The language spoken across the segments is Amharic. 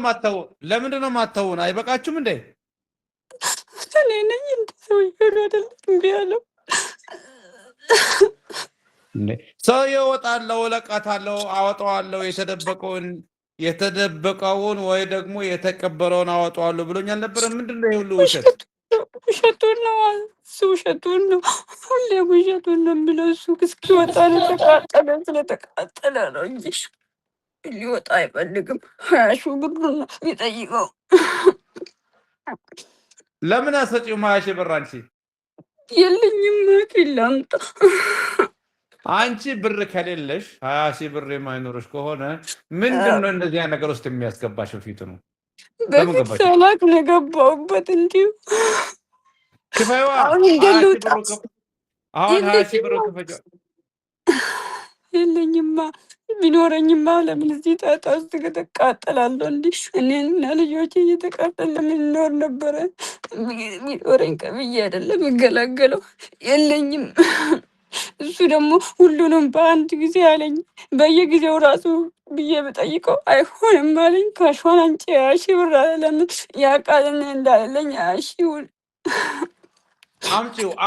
ማተው? ለምንድነው ማተውን? አይበቃችሁም እንዴ? እኔ ነኝ እንደሰው ይገሩ አይደለም እምቢ ያለው ሰውዬው እወጣለሁ፣ እለቃታለሁ፣ አወጣዋለሁ የተደበቀውን ወይ ደግሞ የተቀበረውን አወጣዋለሁ ብሎኝ አልነበረም? ምንድን ነው ሁሉ ውሸት? ውሸቱን ነው እሱ ውሸቱን ነው፣ ሁሌም ውሸቱን ነው የሚለው። እሱ እስኪወጣ ተቃጠለ፣ ስለተቃጠለ ነው እንጂ ሊወጣ አይፈልግም። 20 ሺህ ብር ነው የሚጠይቀው። ለምን አሰጪውም 20 ሺህ ብር? አንቺ የለኝም ላምጣ። አንቺ ብር ከሌለሽ 20 ሺህ ብር የማይኖርሽ ከሆነ ምንድን ነው እንደዚህ ነገር ውስጥ የሚያስገባሽ? ፊቱ ነው በፊት ሳላቅ ነው የገባሁበት። እንዲሁ ክፈይዋ። አሁን 20 ሺህ ብር ክፈጅ። የለኝማ። ቢኖረኝማ ለምን እዚህ ጣጣ ውስጥ እቃጠላለሁ? እንዲህ እኔና ልጆቼ እየተቃጠል ለምን እኖር ነበረ? ቢኖረኝ ቀብዬ አይደለም እገላገለው። የለኝም። እሱ ደግሞ ሁሉንም በአንድ ጊዜ አለኝ። በየጊዜው ራሱ ብዬ ብጠይቀው አይሆንም አለኝ። ካሿን አንጪ 20 ሺህ ብር ለምን ያቃልን እንዳለኝ 20 ሺህ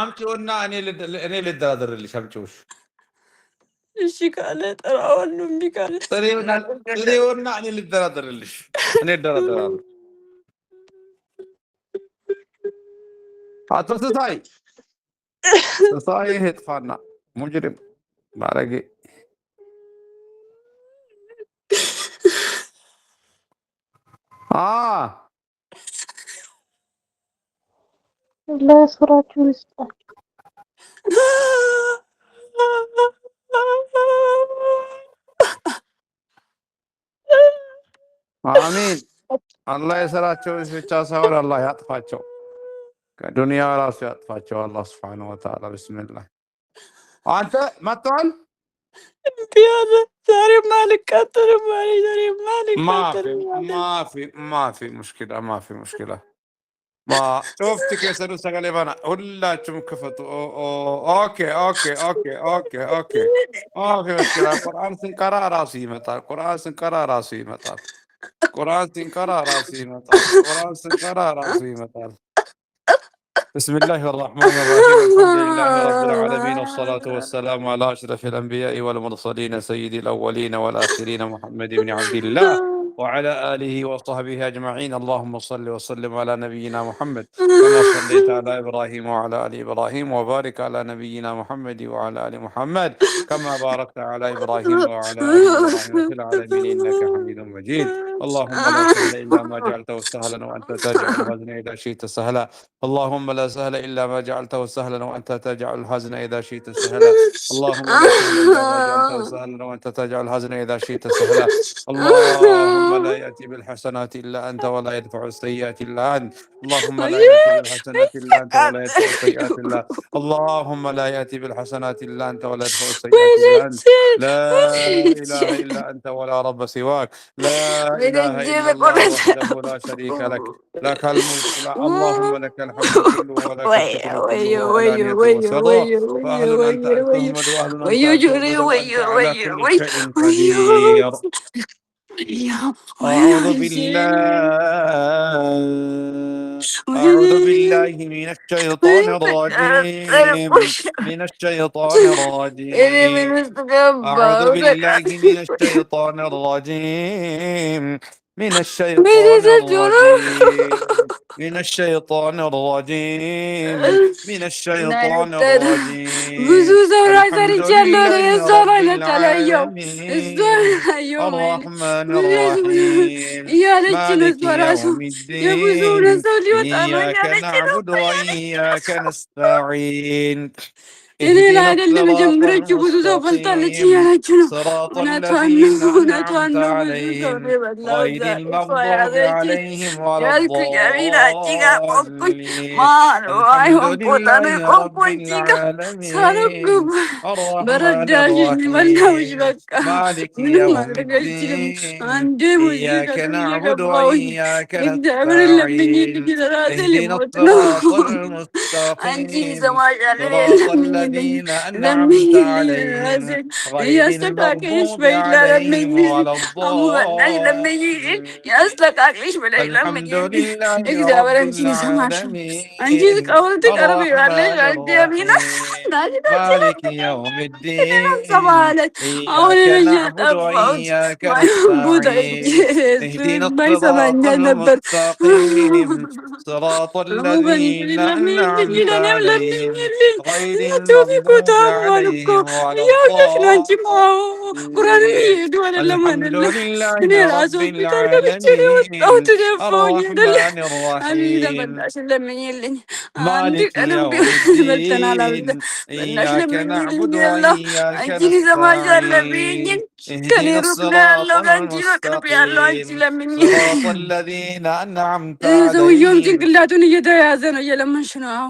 አምጪውና እኔ ልደራደርልሽ። አምጪውሽ። እሺ ካለ ጠራዋለሁ፣ እምቢ ካለ ጥሬውና እኔ ልደራደርልሽ። እኔ እደራደራለሁ። አቶ ስሳይ ይሄ ጥፋና ሙጅሪም ባለጌ። ለስራችሁ ይስጣችሁ። አሚን። አላህ የስራቸውን ብቻ ሳይሆን አላህ ያጥፋቸው፣ ከዱንያ ራሱ ያጥፋቸው አላህ ሱብሓነሁ ወተዓላ። ቢስሚላህ። አንተ መጥተዋል። ዛሬማ አልቃጠልም አለኝ። ዛሬማ አልቃጠልም። ማፊ ሙሽኪላ ጮፍቲ ከሰዱ ሰገሌ ባና ሁላችሁም ክፈቱ። ኦኬ ማፊ ሙሽኪላ። ቁርአን ስንቀራ ራሱ ይመጣል። ቁርአን ስንቀራ ራሱ ይመጣል። بسم الله الرحمن الرحيم. الحمد لله رب العالمين، والصلاة والسلام على أشرف الأنبياء والمرسلين سيد الأولين والآخرين محمد بن عبد الله وعلى آله وصحبه أجمعين. اللهم صل وسلم على نبينا محمد كما صليت على إبراهيم وعلى آل إبراهيم، وبارك على نبينا محمد وعلى آل محمد كما باركت على إبراهيم وعلى آل إبراهيم في العالمين إنك حميد مجيد. اللهم لا سهل إلا ما جعلته سهلا وأنت تجعل الحزن إذا شئت سهلا. اللهم لا سهل إلا ما جعلته سهلا وأنت تجعل الحزن إذا شئت سهلا. اللهم لا سهل إلا ما جعلته سهلا وأنت تجعل الحزن إذا شئت سهلا. اللهم لا يأتي بالحسنات إلا أنت ولا يدفع السيئات إلا أنت. اللهم لا يأتي بالحسنات إلا أنت ولا يدفع السيئات إلا أنت. اللهم لا يأتي بالحسنات إلا أنت ولا يدفع السيئات إلا أنت. لا إله إلا أنت ولا رب سواك. لا إله إلا الله وحده لا شريك لك. لك الملك. اللهم لك الحمد كله ولك الشكر كله وعلانية وسرا. فأهل أنت أن تحمد وأهل أنت أن تعبد وأنت على كل شيء قدير. أعوذ بالله من الشيطان الرجيم. من الشيطان الرجيم. أعوذ بالله من الشيطان الرجيم. من الشيطان الرجيم. من الشيطان الرجيم. من الشيطان الرجيم. الحمد لله رب العالمين الرحمن الرحيم مالك يوم الدين إياك نعبد وإياك نستعين اهدنا الصراط المستقيم صراط الذين أنعمت عليهم غير المغضوب عليهم ولا الضالين. الحمد لله رب العالمين الرحمن الرحيم مالك يوم الدين إياك نعبد وإياك نستعين اهدنا الصراط المستقيم صراط الذين الذين أنعمت عليهم غير المغضوب عليهم ولا الضالين الحمد لله رب العالمين الرحمن الرحيم مالك يوم الدين إياك نعبد وإياك نستعين اهدنا الصراط المستقيم صراط الذين أنعمت عليهم غير المغضوب عليهم ولا الضالين الحمد لله رب العالمين الرحمن الرحيم مالك يوم الدين إياك نعبد وإياك نستعين اهدنا الصراط المستقيم صراط الذين أنعمت ሰውየውም عليهم ጭንቅላቱን እየተያዘ ነው እየለመንሽ ነው።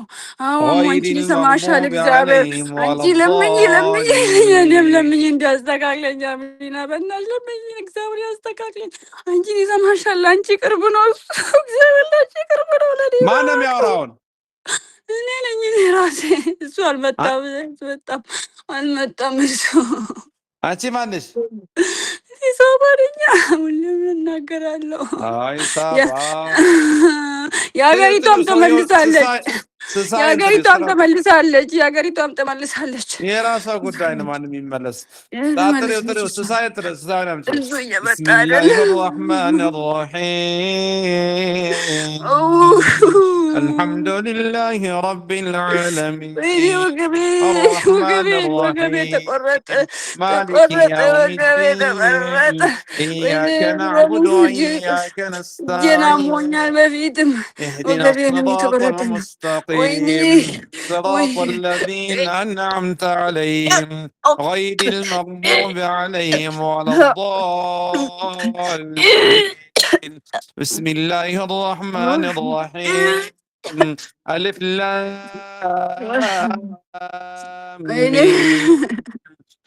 አዎ غير አንቺን ይሰማሻል المغضوب እግዚአብሔር። عليهم አንቺ ولا ለምኝ ለምኝ፣ እኔም الضالين ለምኝ እንዲያስተካክለኝ አሚና በእናትሽ ለምኝ እግዚአብሔር ያስተካክለኝ። አንቺን ይሰማሻል። አንቺ ቅርብ ነው እሱ እግዚአብሔር ላንቺ ቅርብ ነው። ለኔ ማን ነው የሚያወራውን? እኔ ነኝ እኔ ራሴ። እሱ አልመጣም አልመጣም እሱ አንቺ ማንሽ? ሰው ባደኛ ሁሌም እናገራለሁ። አይ ሳባ የሀገሪቷም ተመልሳለች። ስሳይ የሀገሪቷም ተመልሳለች። የራሷ ጉዳይ ነው። ማንም ይመለስ። ጥሪው ስሳይ ነው። እሱ እየመጣ ቢስሚላሂ ረህማን ረሂም الحمد لله رب العالمين الرحمن الرحيم مالك يوم الدين إياك نعبد وإياك نستعين اهدنا الصراط المستقيم صراط الذين أنعمت عليهم غير المغضوب عليهم ولا الضالين بسم الله الرحمن الرحيم ألف لام ميم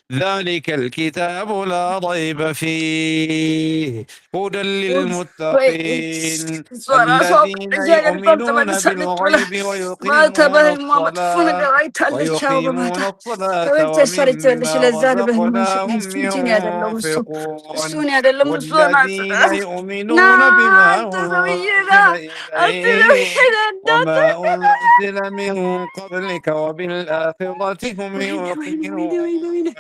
ذلك الكتاب لا ريب فيه هدى للمتقين الذين يؤمنون بالغيب ويقيمون الصلاة ومما رزقناهم ينفقون والذين يؤمنون بما أنزل إليك وما أنزل من قبلك وبالآخرة هم يوقنون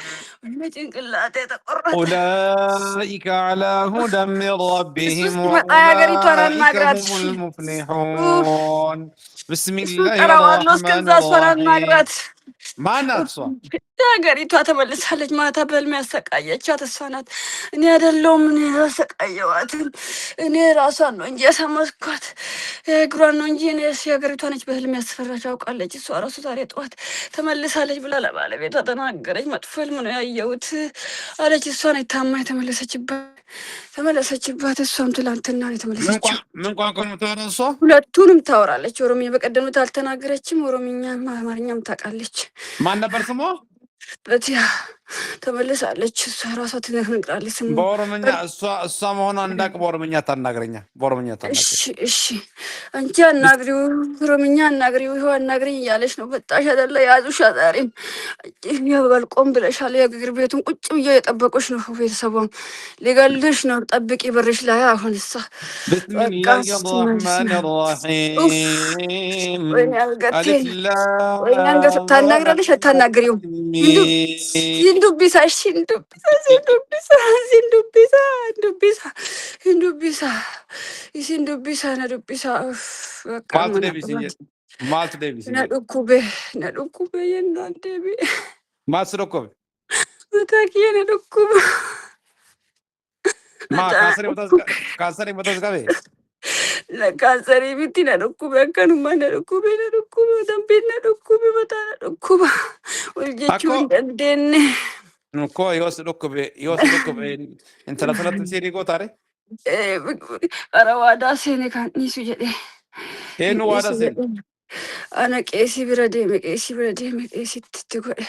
أولئك على هدى من ربهم وأولئك هم المفلحون بسم الله الرحمن الرحيم ማናት እሷ? ሀገሪቷ ተመልሳለች። ማታ በህልሜ ያሰቃየቻት እሷ ናት። እኔ አይደለሁም። እኔ ያሰቃየዋትም እኔ ራሷን ነው እንጂ ያሳመስኳት እግሯን ነው እንጂ እኔ የሀገሪቷ ነች በህልሜ ያስፈራች አውቃለች። እሷ ራሱ ዛሬ ጠዋት ተመልሳለች ብላ ለባለቤቷ ተናገረች። መጥፎ ህልም ነው ያየሁት አለች። እሷ ነች ታማ ተመለሰችባት። እሷም ትላንትና ነው የተመለሰችው። ምን ቋንቋ ነው የምታወራው እሷ? ሁለቱንም ታወራለች። ኦሮምኛ በቀደምት አልተናገረችም። ኦሮምኛም አማርኛም ታውቃለች። ማን ነበር ስሟ? በቲያ ተመልሳለች። እሷ ራሷ ትነግራለች ስሙ በኦሮምኛ። እሷ መሆኗን እንዳቅ በኦሮምኛ ታናግረኛ። በኦሮምኛ ታናግረኝ። እሺ አንቺ አናግሪው፣ ኦሮምኛ አናግሪው፣ ይኸው አናግሪኝ እያለች ነው። በጣሽ አይደለ ያዙሽ። ዛሬም ያበልቆም ብለሻል። የእግር ቤቱን ቁጭ ብዬ የጠበቁሽ ነው። ቤተሰቧም ሊገልሽ ነው። ጠብቂ በርሽ ላይ። አሁን እሷ ቢስሚላሂ ረህማን ረሂም አሊፍ ላም ታናግራለሽ አታናግሪው? Kansari miti na dhukkube akkanuma na dhukkube dambiin na dhukkube mataa na dhukkuba wal jechuu hin dandeenye. Koo yoo si dhukkube intala sanatti sirii gootaare? Qara waadaa seene kan dhiisu jedhee. Eenyu waadaa seene? Ana qeesii bira deeme qeesitti itti godhe.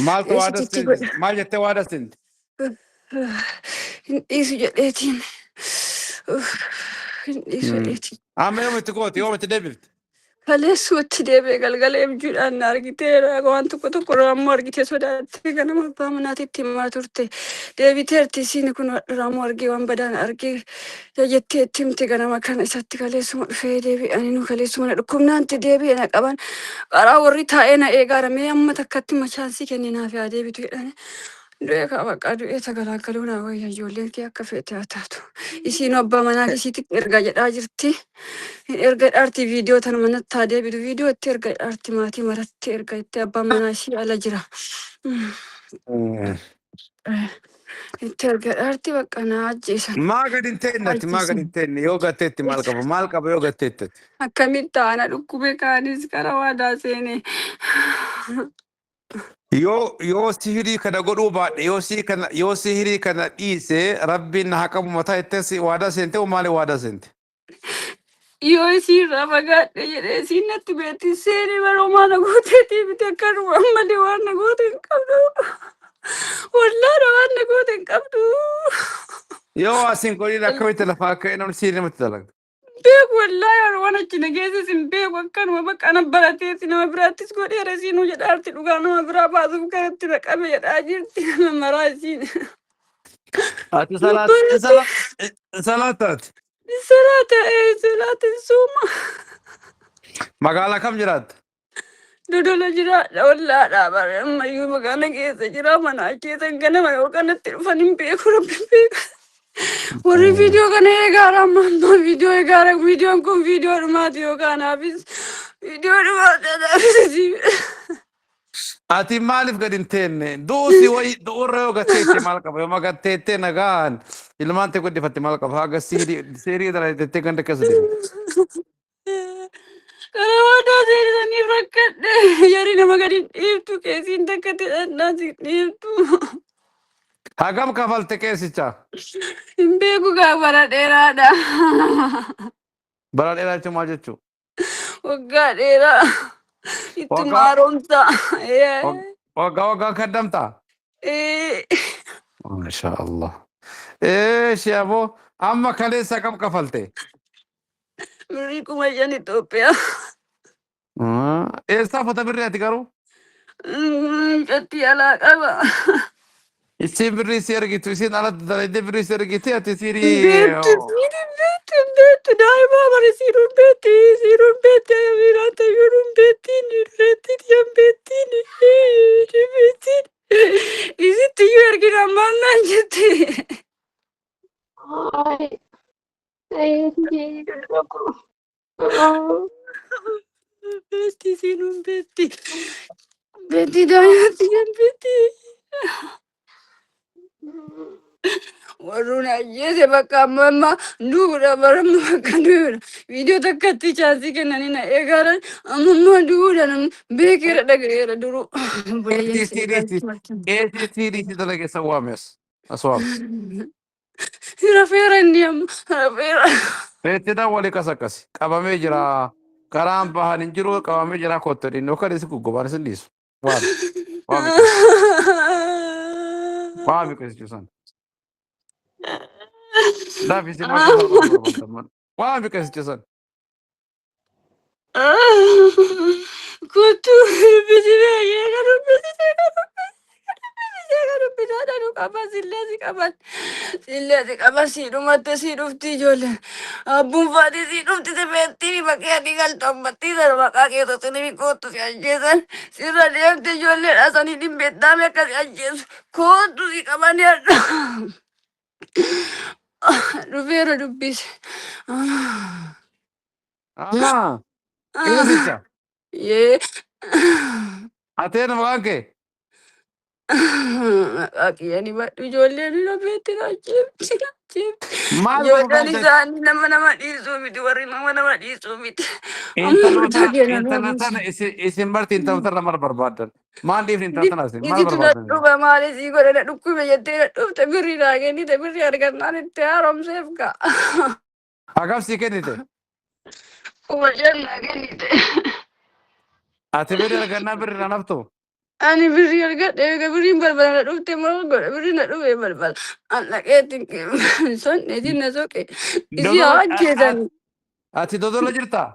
Maaltu waadaa seente? Maal jettee waadaa seente? Hin dhiisu jedheetiin. Amma yoomitti gooti? Yoomitti deebifte? kaleessumatti deebi'e galgalee bijuudhaan argiteera waan tokko raammoo argite sodaatte ganama abbaa manaatitti himaa turte deebiteerti isiin kun raammoo argee waan badaan argee jettee itti himte ganama kana isatti kaleessuma dhufee deebi'anii nu kaleessuma na dhukkubnaanti deebi'e na qaban qaraa warri taa'ee na eegaaramee amma takkatti machaansii kenninaaf yaa deebitu jedhani. Du'e ka bakka du'e sagalaaggaluu naa wayya ijoolleen kee akka feete haa taatu. Isiin abbaa manaa isiitti erga jedhaa jirti. Erga dhaarti viidiyoo tana manatti haa deebitu. Viidiyoo itti erga dhaarti maatii maratti erga itti abbaan manaa ishii ala jira. Itti erga dhaarti bakka naa ajjeesan. maa gad hin teennatti maa gad hin teenne yoo gatteetti maal qaba yoo gatteettatti. Akkamitti taana dhukkubee kaanis kara waadaa seene. yoo sihirii kana godhuu baadhe yoo sihirii kana dhiise rabbiin na haa qabu mataa ittees waadaa seente moo maali waadaa seente? Yoo isiirraa fagaadhe jedhee isiin natti beetti seenii baroomaa na gooteetii biti akkanuma ammallee waan na goote hin qabdu. Wallaadha waan na goote hin qabdu. Yoo asiin godhiin akkamitti lafaa akka inni sihirii namatti dalaga? Beeku wallaahi waan achi nageessis hin beeku akkanuma bakka na barateeti nama biraattis godheera isiinuu jedhaarti dhugaa nama biraa baasuuf kanatti naqame jedhaa jirti nama maraa isiin. Ati salaataati. Salaata suuma. Magaalaa kam jiraatta? Dodola jiraadha wallaadha bara ammayyuu magaala keessa jira manaa keessa ganama yoo kanatti dhufan hin beeku rabbi beeka. Warri viidiyoo kana eegaara ammaa viidiyoon kun viidiyoo dhumaati yookaanaafis viidiyoo dhumaati. Ati maaliif gad hin teenne? Du'urra yoo gatteette maal qaba? Yoo gatteette nagaan ilmaan ta'e guddifatte maal qaba? Haga siirii dalateettee ganda keessa deemu. Karaa waadaa seenisanii rakkadhe yaari nama gadi dhiibtu keessiin takka ta'annaa si dhiibtu. Hagam kafalte keessicha? Hin beeku gaa bara dheeraadha. Bara dheeraa jechuun maal jechuu? Waggaa dheeraa. Ittuma haaromsa. Waggaa kaddamtaa? Masha Allah. Sheeboo amma kaleessa kam kafalte? Birrii 5,000 Itoophiyaa. Eessaa fata birrii ati garuu? Catti alaa qaba. Isin birrii si ergitu isin alatti dalaydee birrii si ergite ati sirii. Beettu daa'imaa bara siiruun beetti amiraan tayyuun beettiin isitti iyyuu ergina mannaan jette. Beetti siiruun beetti daa'imatti beetti. Warroon ajjeese bakka amma duudha baramma bakka duudha. Viidiyoo takkatti chaansii kennanii na eegaaran amma duudha namni beekeera dhagayeera duruu. Sirii si dalage sawwaames. Aswaam. Rafeera inni amma rafeera. Beettidhaan walii akkasi qabamee jira. Karaan bahan hin jiru qabamee jira kottodhi. Nokkaan isi guggubaan isin dhiisu. Waami akkasi juusan. Daafi isin waami akkasi juusan. Kuttu bisi beekee kan dubbisisee Silleesi qaban sii dhumatte sii dhufti ijoolleen. Abbuun faatii sii dhufti si beettii bakkee adii galtu ammattii sana maqaa keessatti ni koottu si ajjeesan. Sirra deemte ijoollee dhaasanii dhimbeettaame akka si ajjeesu. Koottu si qabanii adda. Dhufeera dubbise. Eesicha? Yee. Ateena maqaan kee? Akiyyanii badhu ijoolleen lafeetti ajjeefti. Maal Ijoolleen isaanii nama dhiisuu miti warri nama dhiisuu miti. intala tana isin barti intala tana mara barbaadan. Maal dhiifni intala tana isin maal Isitu barbaadan? dhadhuba maali sii godhe na dhukkube jettee dhadhufte birrii naa kennite birrii argannaan itti haaromseef ka. Hagam sii kennite? 5,000 naa kennite. Ati birrii argannaa birrii na naftu? Ani birrii argadhe eega birriin balbala na dhufte maal godhe birrii na dhufe balbala. An dhaqeetti sonne isin na soqe. Isii haa ajjeesani. Ati dodola jirtaa?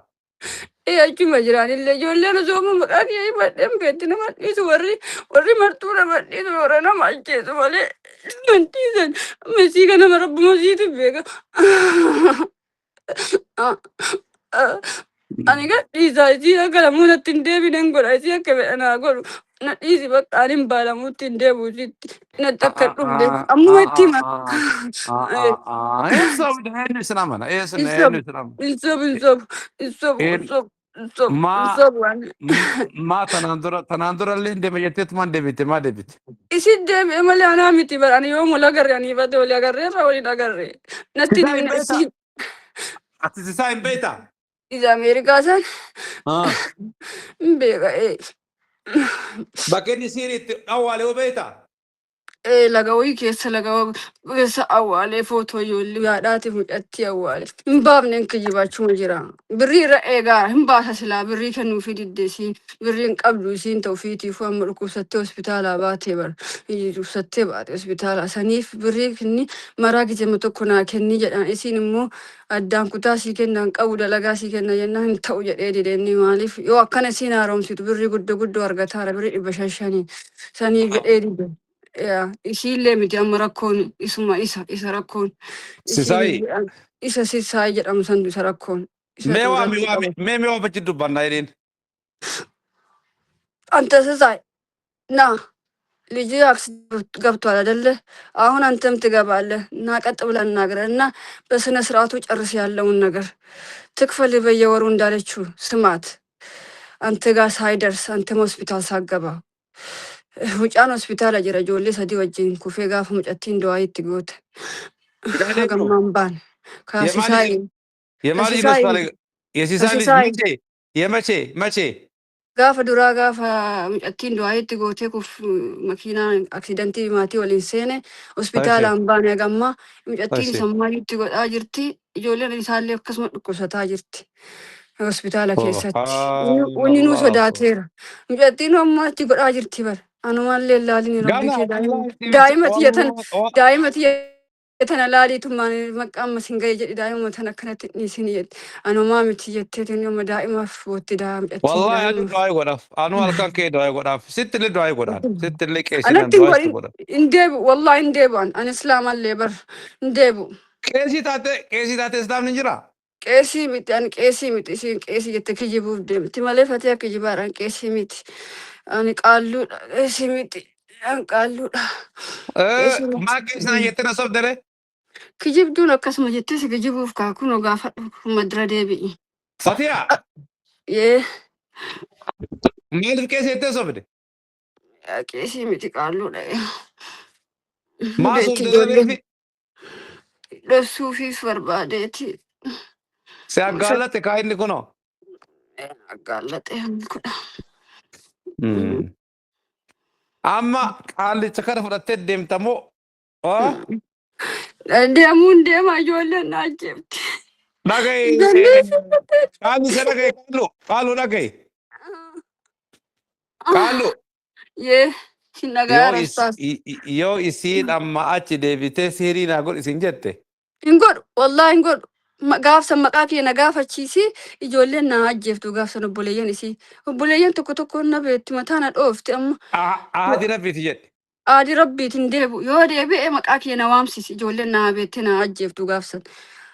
achuma jiran illee ijoolleen osooma maqaan yee badheem beetti nama dhiisu warri martuu nama dhiisu warra nama ajjeesu malee wantiisan mesii kana marabbuma siiti beeka. Ani kan dhiisaa isii akka lamuun natti hin deebinen godha isii akka fedhanaa godhu na dhiisi bakka ani hin baalamuutti hin deebi'u sitti natti akka hin dhumne ammuma itti hima. eenyu isin amana? Eenyu Insobu, isin amana? insobu, insobu, insobu, insobu, insobu, Ma insobu ani. ma tanaan dura illee deema jetteetu maan deebite maa deebite? Isin deebi'e malee anaa miti bara ani yoo mula agarre ani ifate walii agarree irraa waliin agarre. Natti Sisaa hin dhibina beektaa? isin Ati sisaa hin beektaa? isa Ameerikaa san hin beeka. Bakka inni siin itti awwaale hoo beektaa? Laga wayii keessa awwaalee footoo ijoollee haadhaatiif mucattii awwaale. Hin baafne hin kijibachuma jira. Birrii irra eegaa hin baasa silaa birrii kennuufii diddeesiin birrii hin qabdu isiin ta'u fiitiifuu amma dhukkubsattee hospitaalaa baatee bara. Dhukkubsattee baate hospitaala saniif birrii kenni maraa gijama tokko naa kenni jedhan isiin immoo addaan kutaa sii kennaan qabu dalagaa sii kenna jennaan hin ta'u jedhee dideenni maaliif yoo akkana isiin haaromsitu birrii guddoo argataara birrii 500 sanii jedhee dide. Isiillee miti amma rakkoon isuma isa rakkoon Sisaayii. isa sisaayii jedhamu santu isa rakkoon. Mee wabachi dubbanna jedheen. አንተ ሲሳይ ና ልጅ አክሲደንት ገብቷል አይደለ? አሁን አንተም ትገባለህ እና ቀጥ ብለህ እናግረህ እና በስነ ስርዓቱ ጨርስ ያለውን ነገር ትክፈል በየወሩ እንዳለችው ስማት። አንተ ጋር ሳይደርስ አንተም ሆስፒታል ሳገባ Mucaan hospitaala jira ijoollee sadii wajjin kufee gaafa mucattiin du'aa itti goote. Hagammaan baan. Kaasisaayii. የማን ልጅ ነው ሆስፒታል? የሲሳይ ልጅ መቼ መቼ? Gaafa duraa gaafa mucattiin du'aa itti gootee makiinaa aksidantii maatii waliin seene hospitaalaan baane hagammaa mucattiin sammaa itti godhaa jirti. Ijoolleen isaallee akkasuma dhukkubsataa jirti. Hospitaala keessatti. Inni nu sodaateera. Mucattiin ammaa itti godhaa jirti bara. Anumallee laalini rabbii kee daa'ima tana laaliitummaan maqaan masin ga'e jedhi daa'ima tana akkanatti dhiisini jedhe. Anumaa miti jetteetu amma daa'imaaf bootti daa'imdhatti. Wallahi anu du'aa godhaaf. Anu halkan kee du'aa godhaaf. Sittillee du'aa godhaan. Sittillee qeesinan Anatti du'aa itti godhan. hin deebi'u wallahi hin deebi'an. Ani islaamallee bar hin deebi'u. Qeesii taate islaamni jira? Qeesii miti ani qeesii miti isiin qeesii jette kijibuuf deemti malee fatee akka kijibaadhaan qeesii miti. Ani qaalluudha qeesii miti. Ani qaalluudha. Maa qeesinan jettee na sobdere? Kijibduun akkasuma jettee si kijibuuf kaakun gaafadhu madira deebi'i. Fatiyaa? Yee. Maaliif qeesii jettee sobde? Qeesii miti qaalluudha. Maa sobdere beefi? Dhossuufiif barbaadeeti. Si aggaallate kaa inni kunoo? Aggaallate inni kudha. Amma qaallicha kana fudhattee deemtamoo? Deemuun deema ijoolleen na ajjeefti. Dhagaye. Qaalli isa dhagaye qaallu dhagaye. Qaallu. Yee hin dhagayaa rastaas. Yoo isiin amma achi deebitee seerii naa godhi isin jette? Hin godhu wallaahi hin godhu. Gaafsan maqaa kee na gaafachiisi ijoolleen na ajjeeftu gaafsan obboleeyyan isii. Obboleeyyan tokko na beetti mataa na dhoofti amma. Aadi rabbiiti jedhe. Aadi rabbiitiin deebi'u yoo deebi'e maqaa kee na waamsisi ijoolleen na beetti na ajjeeftu gaafsan.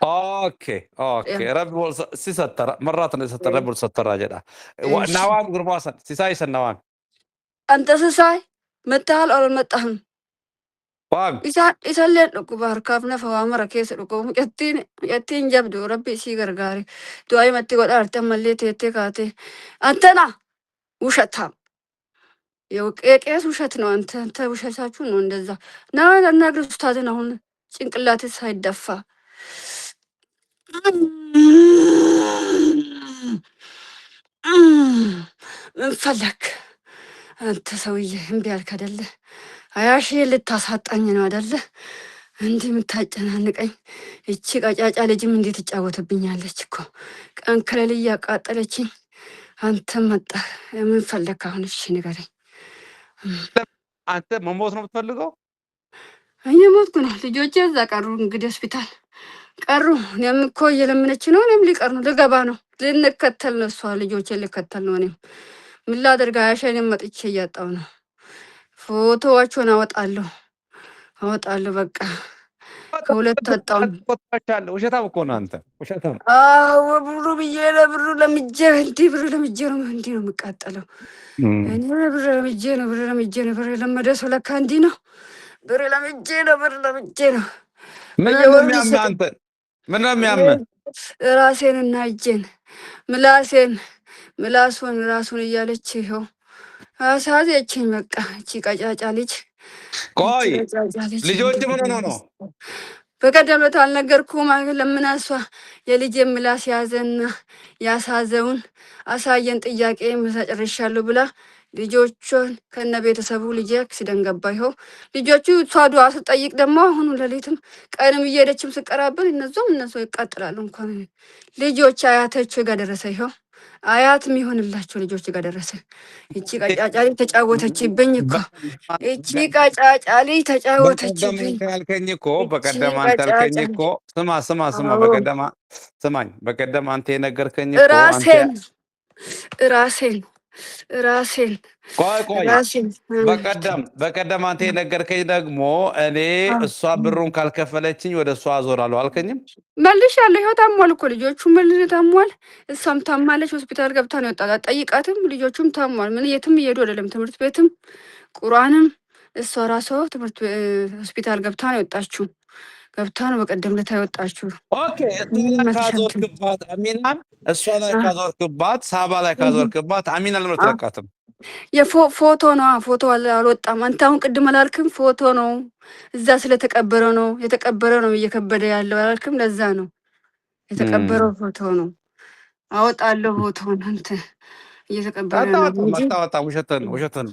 Okay. Rabbi wal si sattara marraatan sattara rabbi wal sattara jedha. Nawaam gurbaasan sisaay san nawaam. Anta sisaay mattaal ol maxxahun. Waam. Isallee dhukkuba harkaaf nafa waa mara keessa dhukkuba mucattiin jabdu rabbi isii gargaare du'aayimatti godhaarte ammallee teettee kaate antana ውሸታም ያው ቄስ ውሸት ነው። አንተ ውሸታችሁ ነው እንደዛ ና ለናግር ኡስታዝን አሁን ጭንቅላት ሳይደፋ ምን ፈለክ አንተ ሰውዬ? እምቢ አልክ አይደለ? 20 ሺህ ልታሳጣኝ ነው አይደለ? እንዲህ የምታጨናንቀኝ እቺ ቀጫጫ ልጅም እንዴት ትጫወትብኛለች እኮ ቀን ከሌል እያቃጠለችኝ። አንተ መጣህ ምን ፈለክ አሁን? እሺ ንገረኝ። አንተ መሞት ነው የምትፈልገው? እየሞትኩ ነው። ልጆቼ እዛ ቀሩ እንግዲህ ሆስፒታል ቀሩ። እኔም እኮ እየለመነች ነው። እኔም ሊቀር ነው፣ ልገባ ነው፣ ልንከተል ነው። እሷ ልጆቼን ልከተል ነው። እኔም ምን ላደርግ? አያሻ እኔም መጥቼ እያጣሁ ነው። ፎቶዋቸውን አወጣለሁ። በቃ ከሁለት አጣሁ። ውሸታም እኮ ነው አንተ፣ ውሸታም። አዎ ብሩ ብዬ ለብሩ ለምጄ እንዲህ ብሩ ለምጄ ነው እንዲህ ነው የምቃጠለው። እኔ ብር ለምጄ ነው ብር የለመደ ሰው ለካ እንዲህ ነው። ብር ለምጄ ነው ምን ነው የሚያምህ አንተ? ምን ነው የሚያምህ? ራሴንና እጄን ምላሱን ራሱን እያለች ይኸው አሳዘችኝ። በቃ እቺ ቀጫጫ ልጅ። ቆይ ልጆች ምን ሆኖ ነው? በቀደም ዕለት አልነገርኩም? ለምን እሷ የልጄ ምላስ ያዘና ያሳዘውን አሳየን፣ ጥያቄ ጨርሻለሁ ብላ ልጆቿን ከነ ቤተሰቡ ልጄ አክሲደንት ገባ። ይኸው ልጆቹ እሷ ዱዓ ስጠይቅ ደግሞ አሁኑ ሌሊትም ቀንም እየሄደችም ስቀራብን እነሱ ይቃጥላሉ። እንኳን ልጆች አያቶች ጋር ደረሰ። ይኸው አያት የሚሆንላቸው ልጆች ጋር ደረሰ። ይቺ ቀጫጫሊ ተጫወተችብኝ እኮ ይቺ ቀጫጫሊ ተጫወተችብኝ። ካልከኝ እኮ በቀደም አንተ አልከኝ እኮ ስማ በቀደም ስማኝ፣ በቀደም አንተ የነገርከኝ እኮ ራሴን ቆይ በቀደም አንተ የነገርከኝ ደግሞ እኔ እሷ ብሩን ካልከፈለችኝ ወደ እሷ አዞራለሁ አልከኝም? መልሻለሁ። ይኸው ታሟል እኮ ልጆቹ ታሟል። እሷም ታማለች። ሆስፒታል ገብታ ነው የወጣላት። ጠይቃትም ልጆቹም ታሟል። ምን የትም እየሄዱ አይደለም፣ ትምህርት ቤትም ቁርአንም። እሷ ራሷ ትምህርት ሆስፒታል ገብታ ነው የወጣችው። ገብታ ነው በቀደም ዕለት የወጣችው። ኦኬ ካዞርክባት አሚናን እሷ ላይ ካዞርክባት ሳባ ላይ ካዞርክባት አሚና ለምን አትለቃትም? የፎቶ ነው። ፎቶ አልወጣም። አንተ አሁን ቅድም አላልክም? ፎቶ ነው እዛ ስለተቀበረ ነው እየከበደ ያለው አላልክም? ለዛ ነው የተቀበረው ፎቶ ነው። አወጣለሁ ፎቶውን። አንተ እየተቀበረ ነው እንጂ ውሸትን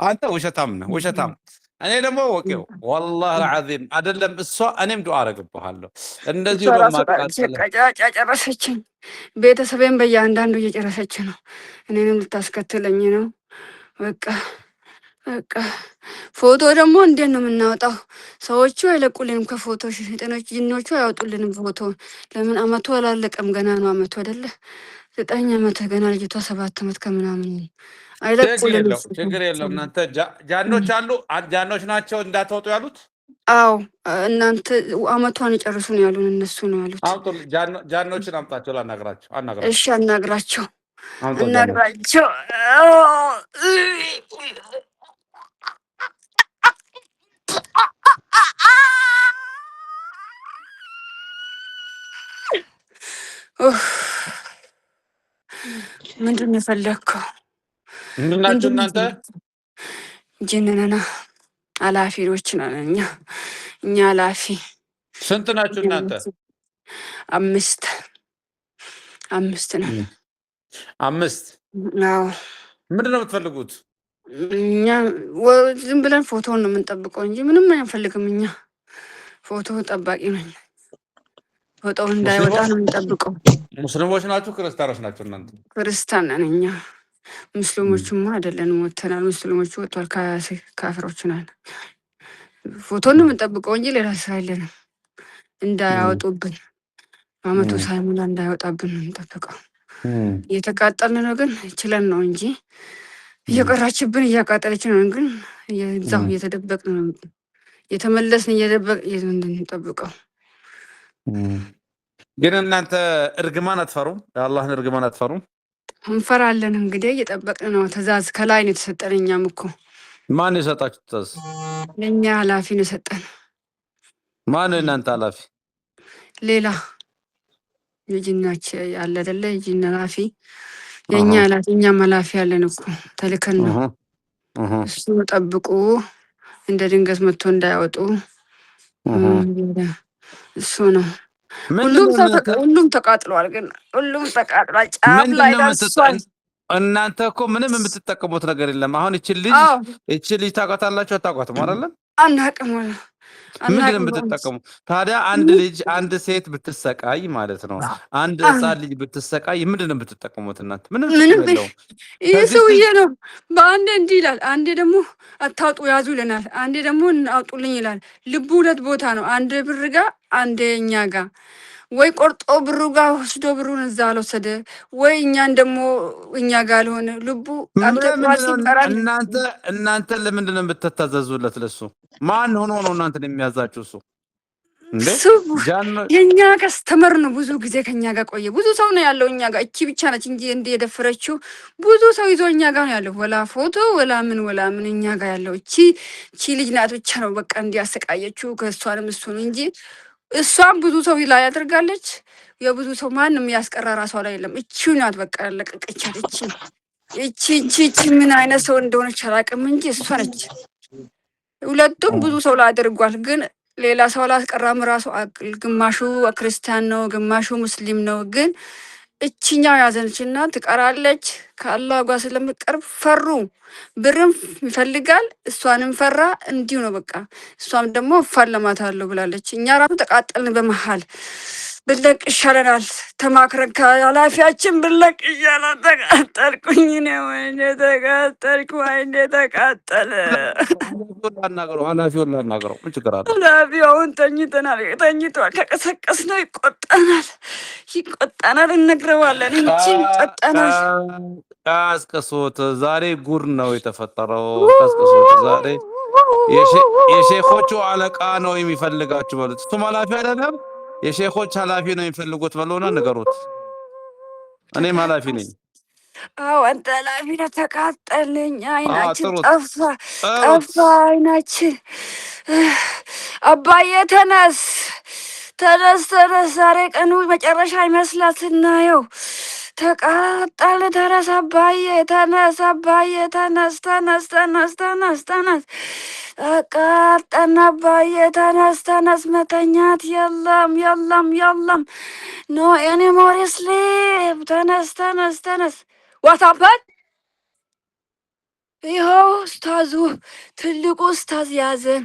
አንተ ውሸታም ነህ፣ ውሸታም። እኔ ደግሞ ወቄው ወላሂ አልዓዚም አይደለም እሷ እኔም ዱዓ አደርግብሃለሁ። እንደዚህ ቀጫጫ ጨረሰችኝ። ቤተሰቤን በየአንዳንዱ እየጨረሰች ነው። እኔንም ልታስከትለኝ ነው። በቃ ፎቶ ደግሞ እንዴት ነው የምናወጣው? ሰዎቹ አይለቁልንም ከፎቶ ጤኖች ጅኖቹ አያወጡልንም ፎቶ። ለምን? አመቱ አላለቀም ገና ነው። አመቱ አይደለ 9 ዓመት ገና ልጅቷ 7 ዓመት ከምናምን አይለቁልንም። ችግር የለውም። እናንተ ጃኖች አሉ፣ ጃኖች ናቸው እንዳትወጡ ያሉት። አዎ እናንተ አመቷን ይጨርሱ ነው ያሉን፣ እነሱ ነው ያሉት። ጃኖችን አምጣቸው ላናግራቸው። እሺ አናግራቸው። ምንድን ነው የፈለግከው? ምንድን ናችሁ እናንተ? ጅንነና ኃላፊዎች ነን እኛ ኃላፊ። ስንት ናችሁ እናንተ? 5 ነን። 5? አዎ። ምንድን ነው የምትፈልጉት? እኛ ዝም ብለን ፎቶውን ነው የምንጠብቀው እንጂ ምንም አንፈልግም። እኛ ፎቶ ጠባቂ ነን። ፎቶው እንዳይወጣ ነው የምንጠብቀው። ሙስሊሞች ናችሁ ክርስቲያኖች ናችሁ እናንተ? ክርስቲያን ነን እኛ። ሙስሊሞችማ አይደለንም፣ ወተናል። ሙስሊሞቹ ወጥቷል፣ ካፍሮች ነን። ፎቶ ነው የምንጠብቀው እንጂ ሌላ ስራ የለንም። እንዳያወጡብን አመቱ ሳይሞላ እንዳይወጣብን ነው የምንጠብቀው። እየተቃጠልን ነው ግን ችለን ነው እንጂ እየቀራችብን እያቃጠለች ነው። ግን እዛው እየተደበቅን ነው የተመለስን እየደበቅን እንጠብቀው። ግን እናንተ እርግማን አትፈሩም? የአላህን እርግማን አትፈሩም? እንፈራለን። እንግዲህ እየጠበቅን ነው። ትእዛዝ ከላይ ነው የተሰጠን። እኛም እኮ ማን የሰጣችሁ ትእዛዝ? ለእኛ ኃላፊ ነው የሰጠን። ማን እናንተ ኃላፊ? ሌላ የጂናች ያለ አይደለ? የጂን ኃላፊ የእኛ ኃላፊ፣ እኛም ኃላፊ ያለን እኮ ተልከን ነው። እሱ ጠብቁ፣ እንደ ድንገት መጥቶ እንዳያወጡ እሱ ነው። ሁሉም ተቃጥሏል። ግን ሁሉም ተቃጥሏል። ጫፍ ላይ ደርሷል። እናንተ እኮ ምንም የምትጠቀሙት ነገር የለም። አሁን እቺ ልጅ ታውቃታላችሁ? አታውቋትም አይደለም? አናውቅም። ምንድነው አናውቅም በእውነት። የምትጠቀሙ ታዲያ? አንድ ልጅ አንድ ሴት ብትሰቃይ ማለት ነው፣ አንድ ህፃን ልጅ ብትሰቃይ ምንድነው የምትጠቀሙት እናንተ? ምንም ጥቅም ምንም የለውም። ይህ ከዚህ ሰውዬ ነው። በአንዴ እንዲህ ይላል፣ አንዴ ደግሞ አታውጡ ያዙ ይለናል፣ አንዴ ደግሞ አውጡልኝ ይላል። ልቡ ሁለት ቦታ ነው፣ አንድ ብር ጋ አንዴ እኛ ጋ። ወይ ቆርጦ ብሩ ጋር ወስዶ ብሩን እዛ አልወሰደ፣ ወይ እኛን ደግሞ እኛ ጋር አልሆነ ልቡ። አንተ ኳስ ይጠራል። እናንተ ለምንድን ነው የምትታዘዙለት? ለሱ ማን ሆኖ ነው እናንተን የሚያዛችሁ? እሱ እንዴ ጃን የኛ ከስተመር ነው። ብዙ ጊዜ ከኛ ጋር ቆየ። ብዙ ሰው ነው ያለው እኛ ጋር። እቺ ብቻ ነች እንጂ እንደ የደፈረችው ብዙ ሰው ይዞ እኛ ጋር ነው ያለው። ወላ ፎቶ ወላ ምን እኛ ጋር ያለው እቺ ልጅ ናት ብቻ ነው በቃ እንዲያሰቃየችው። ከእሷንም እሱ ነው እንጂ እሷም ብዙ ሰው ላይ ያደርጋለች። የብዙ ሰው ማንም ያስቀራ ራሷ ላይ የለም። እቺው ናት በቃ ያለቀቀቻት። እቺ ምን አይነት ሰው እንደሆነች አላውቅም እንጂ እሷ ነች። ሁለቱም ብዙ ሰው ላይ አድርጓል ግን ሌላ ሰው አላስቀራም። ራሱ ግማሹ ክርስቲያን ነው፣ ግማሹ ሙስሊም ነው። ግን እችኛው ያዘንችና ትቀራለች። ከአላህ ጋር ስለምትቀርብ ፈሩ። ብርም ይፈልጋል፣ እሷንም ፈራ። እንዲሁ ነው በቃ። እሷም ደግሞ እፋለማታለሁ ብላለች። እኛ ራሱ ተቃጠልን በመሀል። ብለቅ ይሻለናል ተማክረን ከኃላፊያችን ብለቅ ይሻላል። ተቃጠልኩኝ ነው ወይኔ ተቃጠልኩ፣ ወይኔ ተቃጠለ። ኃላፊውን ላናገረው ምን ችግር አለ? ኃላፊው አሁን ተኝተናል፣ ተኝቷል። ከቀሰቀስ ነው ይቆጣናል፣ እነግረዋለን እንጂ ይቆጣናል። ቀስቅሱት። ዛሬ ጉድ ነው የተፈጠረው። ቀስቅሱት። ዛሬ የሼኾቹ አለቃ ነው የሚፈልጋችሁ በሉት። እሱም ኃላፊ አይደለም፣ የሼኾች ኃላፊ ነው የሚፈልጉት በለውና ንገሩት። እኔም ኃላፊ ነኝ። አዎ አንተ ኃላፊ ነህ። ተቃጠልኝ። አይናችን ጠፋ አይናችን። አባዬ ተነስ ተነስ። ዛሬ ቀኑ መጨረሻ ይመስላል ስናየው። ተቃጠል። ተነስ አባዬ ተነስ፣ አባዬ ተነስ፣ ተነስ፣ ተነስ፣ ተነስ፣ ተነስ። ተቃጠልን አባዬ ተነስ። መተኛት የለም የለም። ኖ ኤኒሞር ስሊፕ። ተነስ። ዋታፐን ይኸው ኡስታዙ ትልቁ ኡስታዝ ያዘን።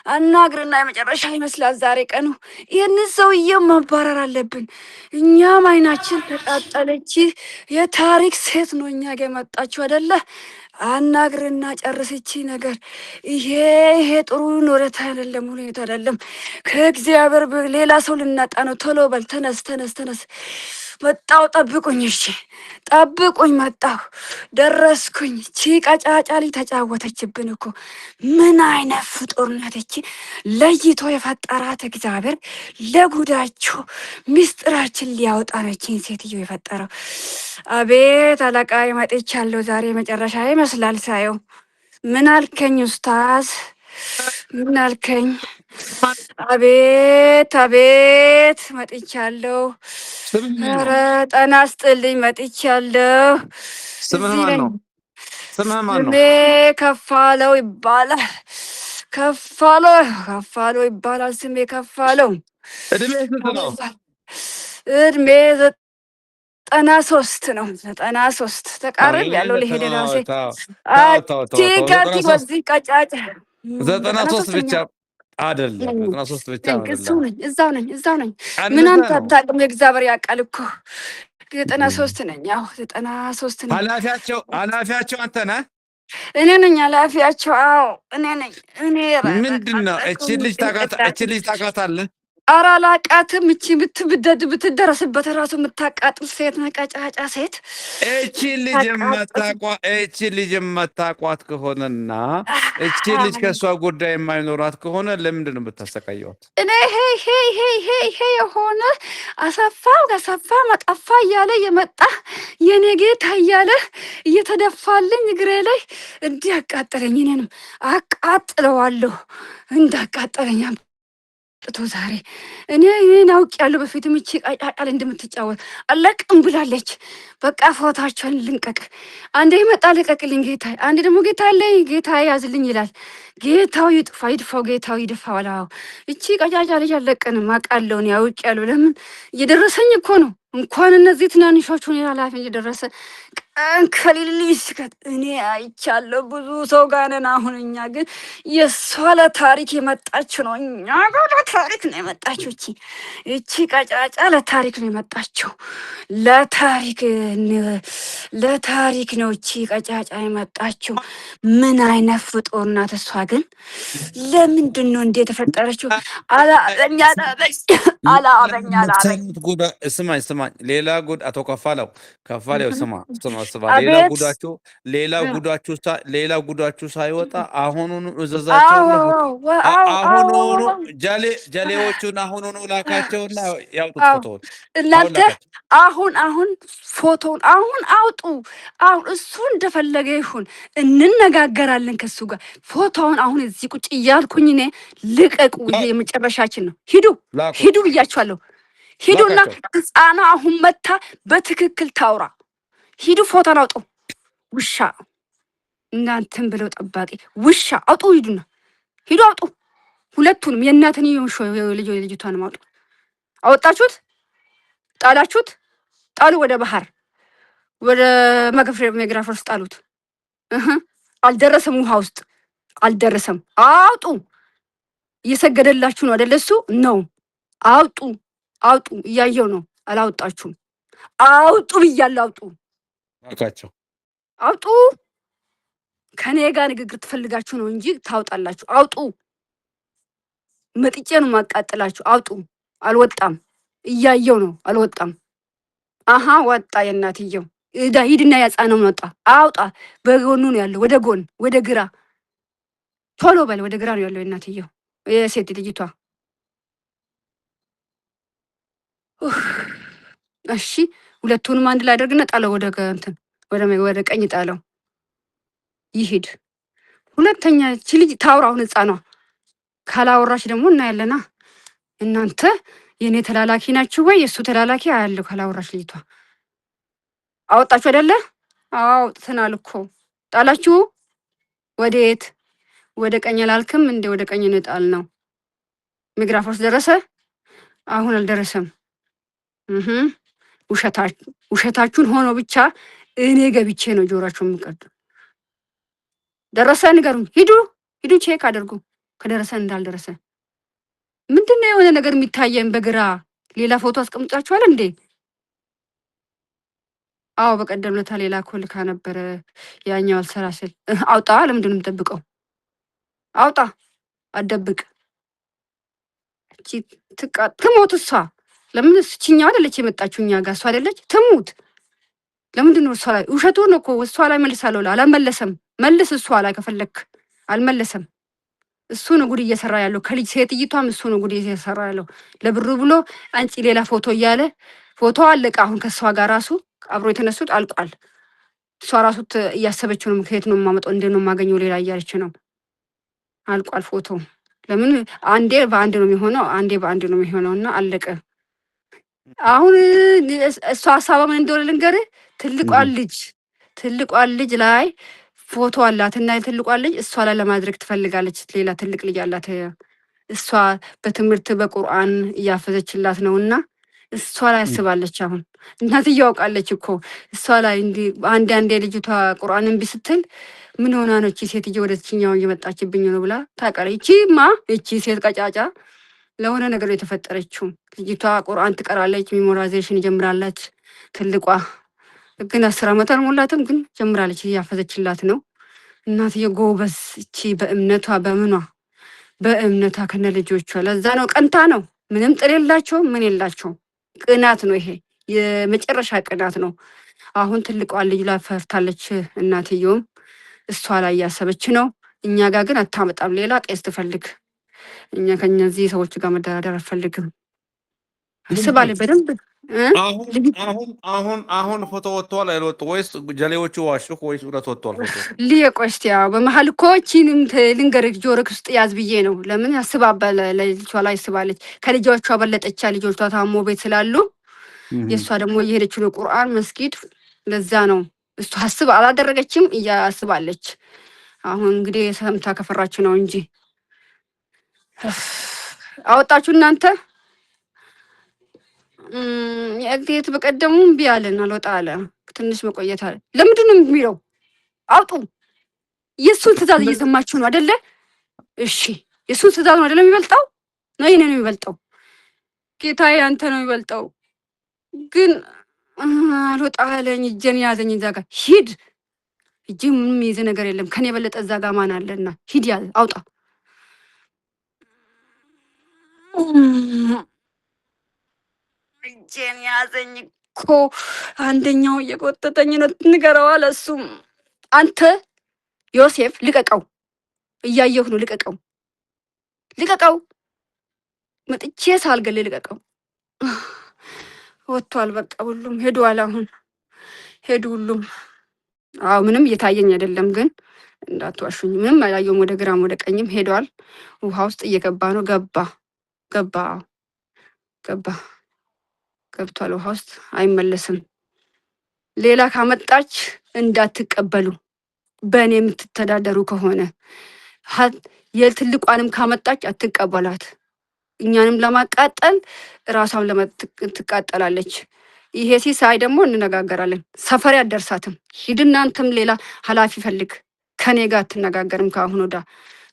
አናግርና የመጨረሻ ይመስላል ዛሬ ቀኑ። ይህንን ሰውዬው ማባረር አለብን። እኛም አይናችን ተቃጠለች። የታሪክ ሴት ነው እኛ ጋ የመጣችው አይደለ? አናግርና ጨርስቺ ነገር። ይሄ ጥሩ ኖረት አይደለም፣ ሁኔታ አይደለም። ከእግዚአብሔር ሌላ ሰው ልናጣ ነው። ቶሎ በል ተነስ። መጣው ጠብቁኝ፣ እሺ ጠብቁኝ። መጣሁ፣ ደረስኩኝ። ቀጫጫሊ ተጫወተችብን እኮ። ምን አይነት ፍጡር ናት እቺ! ለይቶ የፈጠራት እግዚአብሔር ለጉዳችሁ ምስጢራችን ሊያወጣ ነችን ሴትዮ የፈጠረው። አቤት አለቃ መጥቻለሁ። ዛሬ መጨረሻ ይመስላል ሳየው። ምን አልከኝ ኡስታዝ? ምን አልከኝ? አቤት መጥቻለሁ። ኧረ ጤና ይስጥልኝ መጥቻለሁ። ስምህ ማን ነው? ከፋለው ይባላል። ከፋለው ይባላል ስሜ ከፋለው። እድሜ ስንት ነው? እድሜ 93 ነው። 93 ተቃረብ ያለው ሊሄድ ራሴ ቲጋቲ በዚህ ቀጫጭ 93 ብቻ አይደለም። 93 ብቻ አይደለም። እዛው ነኝ። ምን አንተ አታውቅም? የእግዚአብሔር ያውቃል እኮ 93 ነኝ። ያው 93 ነኝ። ኃላፊያቸው አንተ ነህ? እኔ ነኝ ኃላፊያቸው። አዎ እኔ ነኝ። ምንድን ነው እቺ ልጅ ታውቃታለህ? ኧረ አላውቃትም። እቺ ብትደረስበት ራሱ የምታቃጥል ሴት ነቀጫጫ ሴት። እቺ ልጅ የማታውቋት ከሆነና እቺ ልጅ ከእሷ ጉዳይ የማይኖራት ከሆነ ለምንድን ነው የምታሰቃየዋት? እኔ ሄ የሆነ አሰፋ መጠፋ እያለ የመጣ የኔ ጌታ እያለ እየተደፋልኝ እግሬ ላይ እንዲህ አቃጠለኝ። እኔንም አቃጥለዋለሁ እንዳቃጠለኝ ጥቶ ዛሬ እኔን አውቄያለሁ። በፊትም እቺ ቃጫቃል እንደምትጫወት አለቅም ብላለች። በቃ ፎታቸውን ልንቀቅ። አንዴ ይመጣ ልቀቅልኝ ጌታ፣ አንዴ ደግሞ ጌታ አለኝ ጌታ ያዝልኝ ይላል። ጌታው ይድፋው፣ ጌታው ይድፋው። አላው እቺ ቃጫጫ ልጅ አለቅንም። አውቃለሁ፣ እኔ አውቄያለሁ። ለምን እየደረሰኝ እኮ ነው። እንኳን እነዚህ ትናንሾቹ ኃላፊ እየደረሰ ከሌሊሽ እኔ አይቻለሁ ብዙ ሰው ጋር ነን። አሁን እኛ ግን የእሷ ለታሪክ የመጣች ነው። እኛ ጋር ለታሪክ ነው የመጣችው። እቺ ቀጫጫ ለታሪክ ነው የመጣችው። ለታሪክ ለታሪክ ነው እቺ ቀጫጫ የመጣችው። ምን አይነት ፍጡር ናት እሷ ግን? ለምንድን ነው እንዴ የተፈጠረችው? አላበኝ አላበኝ አላበኝ አላበኝ። ስማኝ ሌላ ጉድ አቶ ከፋለው ስማ ሌላ ጉዳችሁ ሳይወጣ አሁኑኑ እዘዛቸውና አሁኑኑ ጀሌዎቹን አሁኑኑ ላካቸውና ያውጡት ፎቶውን እናንተ አሁን ፎቶውን አሁን አውጡ። አሁን እሱ እንደፈለገ ይሁን፣ እንነጋገራለን ከሱ ጋር። ፎቶውን አሁን እዚህ ቁጭ እያልኩኝ እኔ ልቀቁ። ይሄ የመጨረሻችን ነው። ሂዱ ብያችኋለሁ። ሂዱና ህፃኗ አሁን መታ በትክክል ታውራ። ሂዱ ፎቶን አውጡ። ውሻ እናንተን ብለው ጠባቂ ውሻ አውጡ። ሂዱ አውጡ። ሁለቱንም የእናትን ልጅቷንም አውጡ። አወጣችሁት፣ ጣላችሁት፣ ጣሉ ወደ ባህር፣ ወደ መግራፈር ውስጥ ጣሉት። አልደረሰም፣ ውሃ ውስጥ አልደረሰም። አውጡ። እየሰገደላችሁ ነው አይደለ? እሱ ነው። አውጡ፣ አውጡ። እያየው ነው። አላወጣችሁም። አውጡ ብያለሁ። አውጡ። ከኔ ጋር ንግግር ትፈልጋችሁ ነው እንጂ ታውጣላችሁ። አውጡ። መጥጬ ነው ማቃጥላችሁ። አውጡ። አልወጣም። እያየው ነው። አልወጣም። አሃ ወጣ። የእናትየው ሂድና ያጻነውን ወጣ። አውጣ። በጎኑ ነው ያለው። ወደ ጎን፣ ወደ ግራ፣ ቶሎ በል። ወደ ግራ ነው ያለው የእናትየው የሴት ልጅቷ። እሺ ሁለቱንም አንድ ላይ አድርግና ጣለው። ወደ እንትን ወደ ቀኝ ጣለው። ይሄድ። ሁለተኛ እቺ ልጅ ታውራ። አሁን ህፃኗ ካላወራች ደግሞ እናያለና። እናንተ የኔ ተላላኪ ናችሁ ወይ የእሱ ተላላኪ? አያለሁ። ካላወራች ልጅቷ አወጣችሁ አይደለ? አውጥተናል እኮ። ጣላችሁ። ወዴት? ወደ ቀኝ አላልክም እንደ ወደ ቀኝ እንጣል ነው። ሚግራፎርስ ደረሰ? አሁን አልደረሰም። ውሸታችሁን ሆኖ ብቻ እኔ ገብቼ ነው ጆሯችሁን የምቀዱ። ደረሰ? ንገሩኝ። ሂዱ ቼክ አድርጉ ከደረሰ እንዳልደረሰ። ምንድነው የሆነ ነገር የሚታየን በግራ? ሌላ ፎቶ አስቀምጣችኋል እንዴ? አዎ በቀደም ለታ ሌላ ኮልካ ነበረ። ያኛው አልሰራ ስል አውጣ። ለምንድን ነው የምጠብቀው? አውጣ። አደብቅ። ትሞት እሷ። ለምን እችኛው አይደለች የመጣችው እኛ ጋር? እሷ አይደለች? ትሙት። ለምንድን ነው እሷ ላይ? ውሸቱ ነው እኮ እሷ ላይ መልሳለሁ። አላመለሰም። መልስ እሷ ላይ ከፈለክ። አልመለሰም። እሱ ነው ጉድ እየሰራ ያለው። ከልጅ ሴትይቷም እሱ ነው ጉድ እየሰራ ያለው። ለብሩ ብሎ አንቺ ሌላ ፎቶ እያለ ፎቶ አለቀ። አሁን ከእሷ ጋር ራሱ አብሮ የተነሱት አልቋል። እሷ ራሱ እያሰበችው ነው። ከየት ነው የማመጣው? እንዴት ነው የማገኘው? ሌላ እያለች ነው። አልቋል ፎቶ። ለምን አንዴ በአንድ ነው የሚሆነው፣ አንዴ በአንድ ነው የሚሆነው እና አለቀ። አሁን እሷ ሀሳቧ ምን እንደሆነ ልንገርህ። ትልቋን ልጅ ላይ ፎቶ አላት እና ትልቋን ልጅ እሷ ላይ ለማድረግ ትፈልጋለች። ሌላ ትልቅ ልጅ አላት። እሷ በትምህርት በቁርአን እያፈዘችላት ነው እና እሷ ላይ አስባለች። አሁን እናትዬ ያውቃለች እኮ እሷ ላይ እንዲህ አንዴ ልጅቷ ቁርአን እምቢ ስትል ምን ሆና ነው እቺ ሴትዬ ወደችኛው እየመጣችብኝ ነው ብላ ታውቃለች። እቺ ሴት ቀጫጫ ለሆነ ነገር የተፈጠረችው ልጅቷ ቁርአን ትቀራለች፣ ሜሞራይዜሽን ጀምራለች። ትልቋ ግን 10 ዓመት አልሞላትም፣ ግን ጀምራለች፣ እያፈዘችላት ነው። እናትዬ ጎበዝ። እቺ በእምነቷ ከነ ልጆቿ። ለዛ ነው ቀንታ ነው። ምንም ጥል የላቸው ምን የላቸው። ቅናት ነው ይሄ፣ የመጨረሻ ቅናት ነው። አሁን ትልቋ ልጅ ላይ ፈርታለች። እናትየውም እሷ ላይ እያሰበች ነው። እኛ ጋር ግን አታመጣም። ሌላ ቄስ ትፈልግ። እኛ ከእነዚህ ሰዎች ጋር መደራደር አልፈልግም። አስባለች በደንብ። አሁን ፎቶ ወጥቷል አይወጡ ወይስ ጀሌዎቹ ዋሹ ወይስ እውነት ወጥቷል ፎቶ? ሊቆስቲ ያው በመሀል እኮ እቺንም ልንገርህ ጆሮክ ውስጥ ያዝ ብዬ ነው። ለምን ያስባበለ ለልጇ ላይ ያስባለች። ከልጆቿ በለጠቻ። ልጆቿ ታሞ ቤት ስላሉ የእሷ ደግሞ እየሄደች ነው ቁርአን መስጊድ። ለዛ ነው እሱ ሀስብ አላደረገችም፣ እያስባለች። አሁን እንግዲህ ሰምታ ከፈራች ነው እንጂ አወጣችሁ እናንተ። የእግዴት በቀደሙ እምቢ አለን፣ አልወጣ አለ። ትንሽ መቆየት አለ። ለምንድን ነው የሚለው? አውጡ። የእሱን ትእዛዝ እየሰማችሁ ነው አይደለ? እሺ የእሱን ትእዛዝ ነው አይደለ የሚበልጠው? ነው የኔ ነው የሚበልጠው? ጌታዬ አንተ ነው የሚበልጠው። ግን አልወጣ አለኝ። እጄን ያዘኝ። እዛ ጋር ሂድ። እጅ ምንም የሚይዝ ነገር የለም። ከኔ የበለጠ እዛ ጋር ማን አለና? ሂድ ያዝ፣ አውጣ። እጄን ያዘኝ እኮ አንደኛው እየቆጠጠኝ ነው። ንገረው አለ እሱም። አንተ ዮሴፍ ልቀቀው፣ እያየሁ ነው። ልቀቀው፣ ልቀቀው፣ መጥቼ ሳልገል ልቀቀው። ወጥቷል። በቃ ሁሉም ሄዷል። አሁን ሄዱ ሁሉም። አዎ ምንም እየታየኝ አይደለም፣ ግን እንዳትዋሹኝ ምንም አላየሁም። ወደ ግራም ወደ ቀኝም ሄዷል። ውሃ ውስጥ እየገባ ነው። ገባ ገባ ገባ ገብቷል። ውሃ ውስጥ አይመለስም። ሌላ ካመጣች እንዳትቀበሉ። በእኔ የምትተዳደሩ ከሆነ የትልቋንም ካመጣች አትቀበሏት። እኛንም ለማቃጠል ራሷን ትቃጠላለች። ይሄ ሲሳይ ደግሞ እንነጋገራለን። ሰፈሬ አደርሳትም። ሂድ እናንተም ሌላ ኃላፊ ፈልግ። ከኔ ጋር አትነጋገርም ከአሁን ወዳ።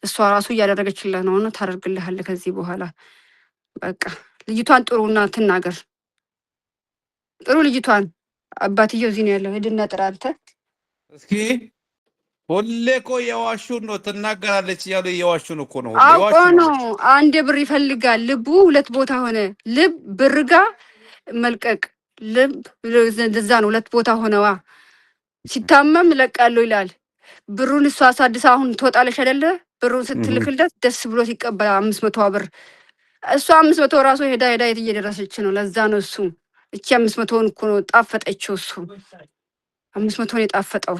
እሷ ራሱ እያደረገችልህ ነው እና ታደርግልሃለህ ከዚህ በኋላ። በቃ ልጅቷን ጥሩና ትናገር። ጥሩ ልጅቷን። አባትየው እዚህ ነው ያለው። ሂድና ጥራ አንተ። እስኪ ሁሌ እኮ የዋሹን ነው ትናገራለች እያሉ የዋሹን እኮ ነው። አውቆ ነው። አንድ ብር ይፈልጋል። ልቡ ሁለት ቦታ ሆነ። ልብ ብር ጋ መልቀቅ ልብ እንደዛ ነው። ሁለት ቦታ ሆነዋ። ሲታመም እለቃለሁ ይላል። ብሩን እሷ አሳድሳ አሁን ትወጣለች አይደለ? ብሩን ስትልክለት ደስ ብሎት ይቀበላል። 500 ብር እሷ 500 ራሱ ሄዳ የት እየደረሰች ነው። ለዛ ነው እሱ እቺ 500ን እኮ ነው ጣፈጠችው። እሱ 500ን የጣፈጠው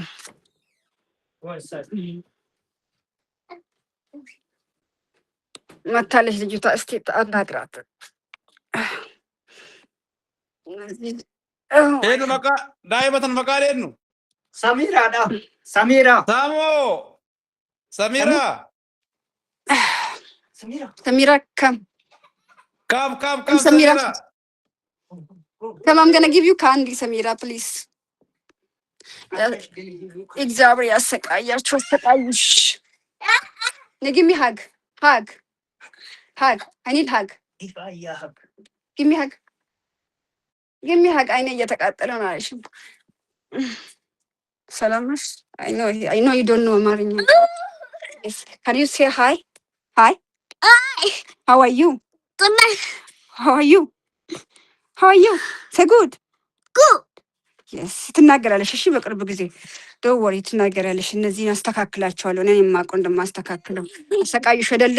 መታለች ልጅቷ። እስኪ አናግራት። ሄዱ መቃ ዳይበተን መቃል ሄድ ነው ሰሚራ ዳ ሰሚራ ሳሞ ሰሚራ ሰሚራ ካም ሰሚራ I'm gonna give you candy, Samira, please. እግዚአብሔር ያሰቃያችሁ አሰቃዩሽ። Give me hug. Hug. I need hug. Give me hug. Give me hug. አይኔ እየተቃጠለ ነው አለሽ። ሰላም ነሽ? I know you don't know አማርኛ. Yes. Can you say hi? Hi. How are you? How are you? How are you? Say good. Good. Yes. ትናገራለሽ። እሺ በቅርብ ጊዜ ደወሪ ትናገራለሽ። እነዚህን አስተካክላቸዋለሁ። እኔ የማውቀው እንደማስተካክለው። አሰቃዩሽ አይደለ?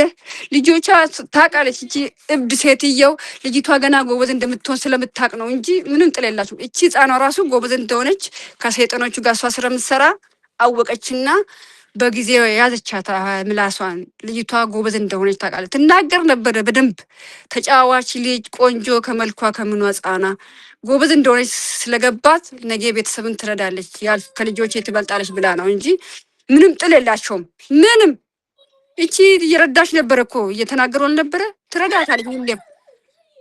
ልጆቿ ታውቃለች። እቺ እብድ ሴትየው ልጅቷ ገና ጎበዝ እንደምትሆን ስለምታውቅ ነው እንጂ ምንም ጥል የላችሁም። እቺ ህፃኗ ራሱ ጎበዝ እንደሆነች ከሰይጣኖቹ ጋር እሷ ስለምትሰራ አወቀችና በጊዜው ያዘቻት ምላሷን። ልጅቷ ጎበዝ እንደሆነች ታውቃለች። ትናገር ነበር በደንብ። ተጫዋች ልጅ ቆንጆ ከመልኳ ከምኗ ህፃና ጎበዝ እንደሆነች ስለገባት ነገ ቤተሰብን ትረዳለች፣ ከልጆቼ ትበልጣለች ብላ ነው እንጂ ምንም ጥል የላቸውም። ምንም እቺ እየረዳሽ ነበረ እኮ እየተናገሩ አልነበረ? ትረዳታለች።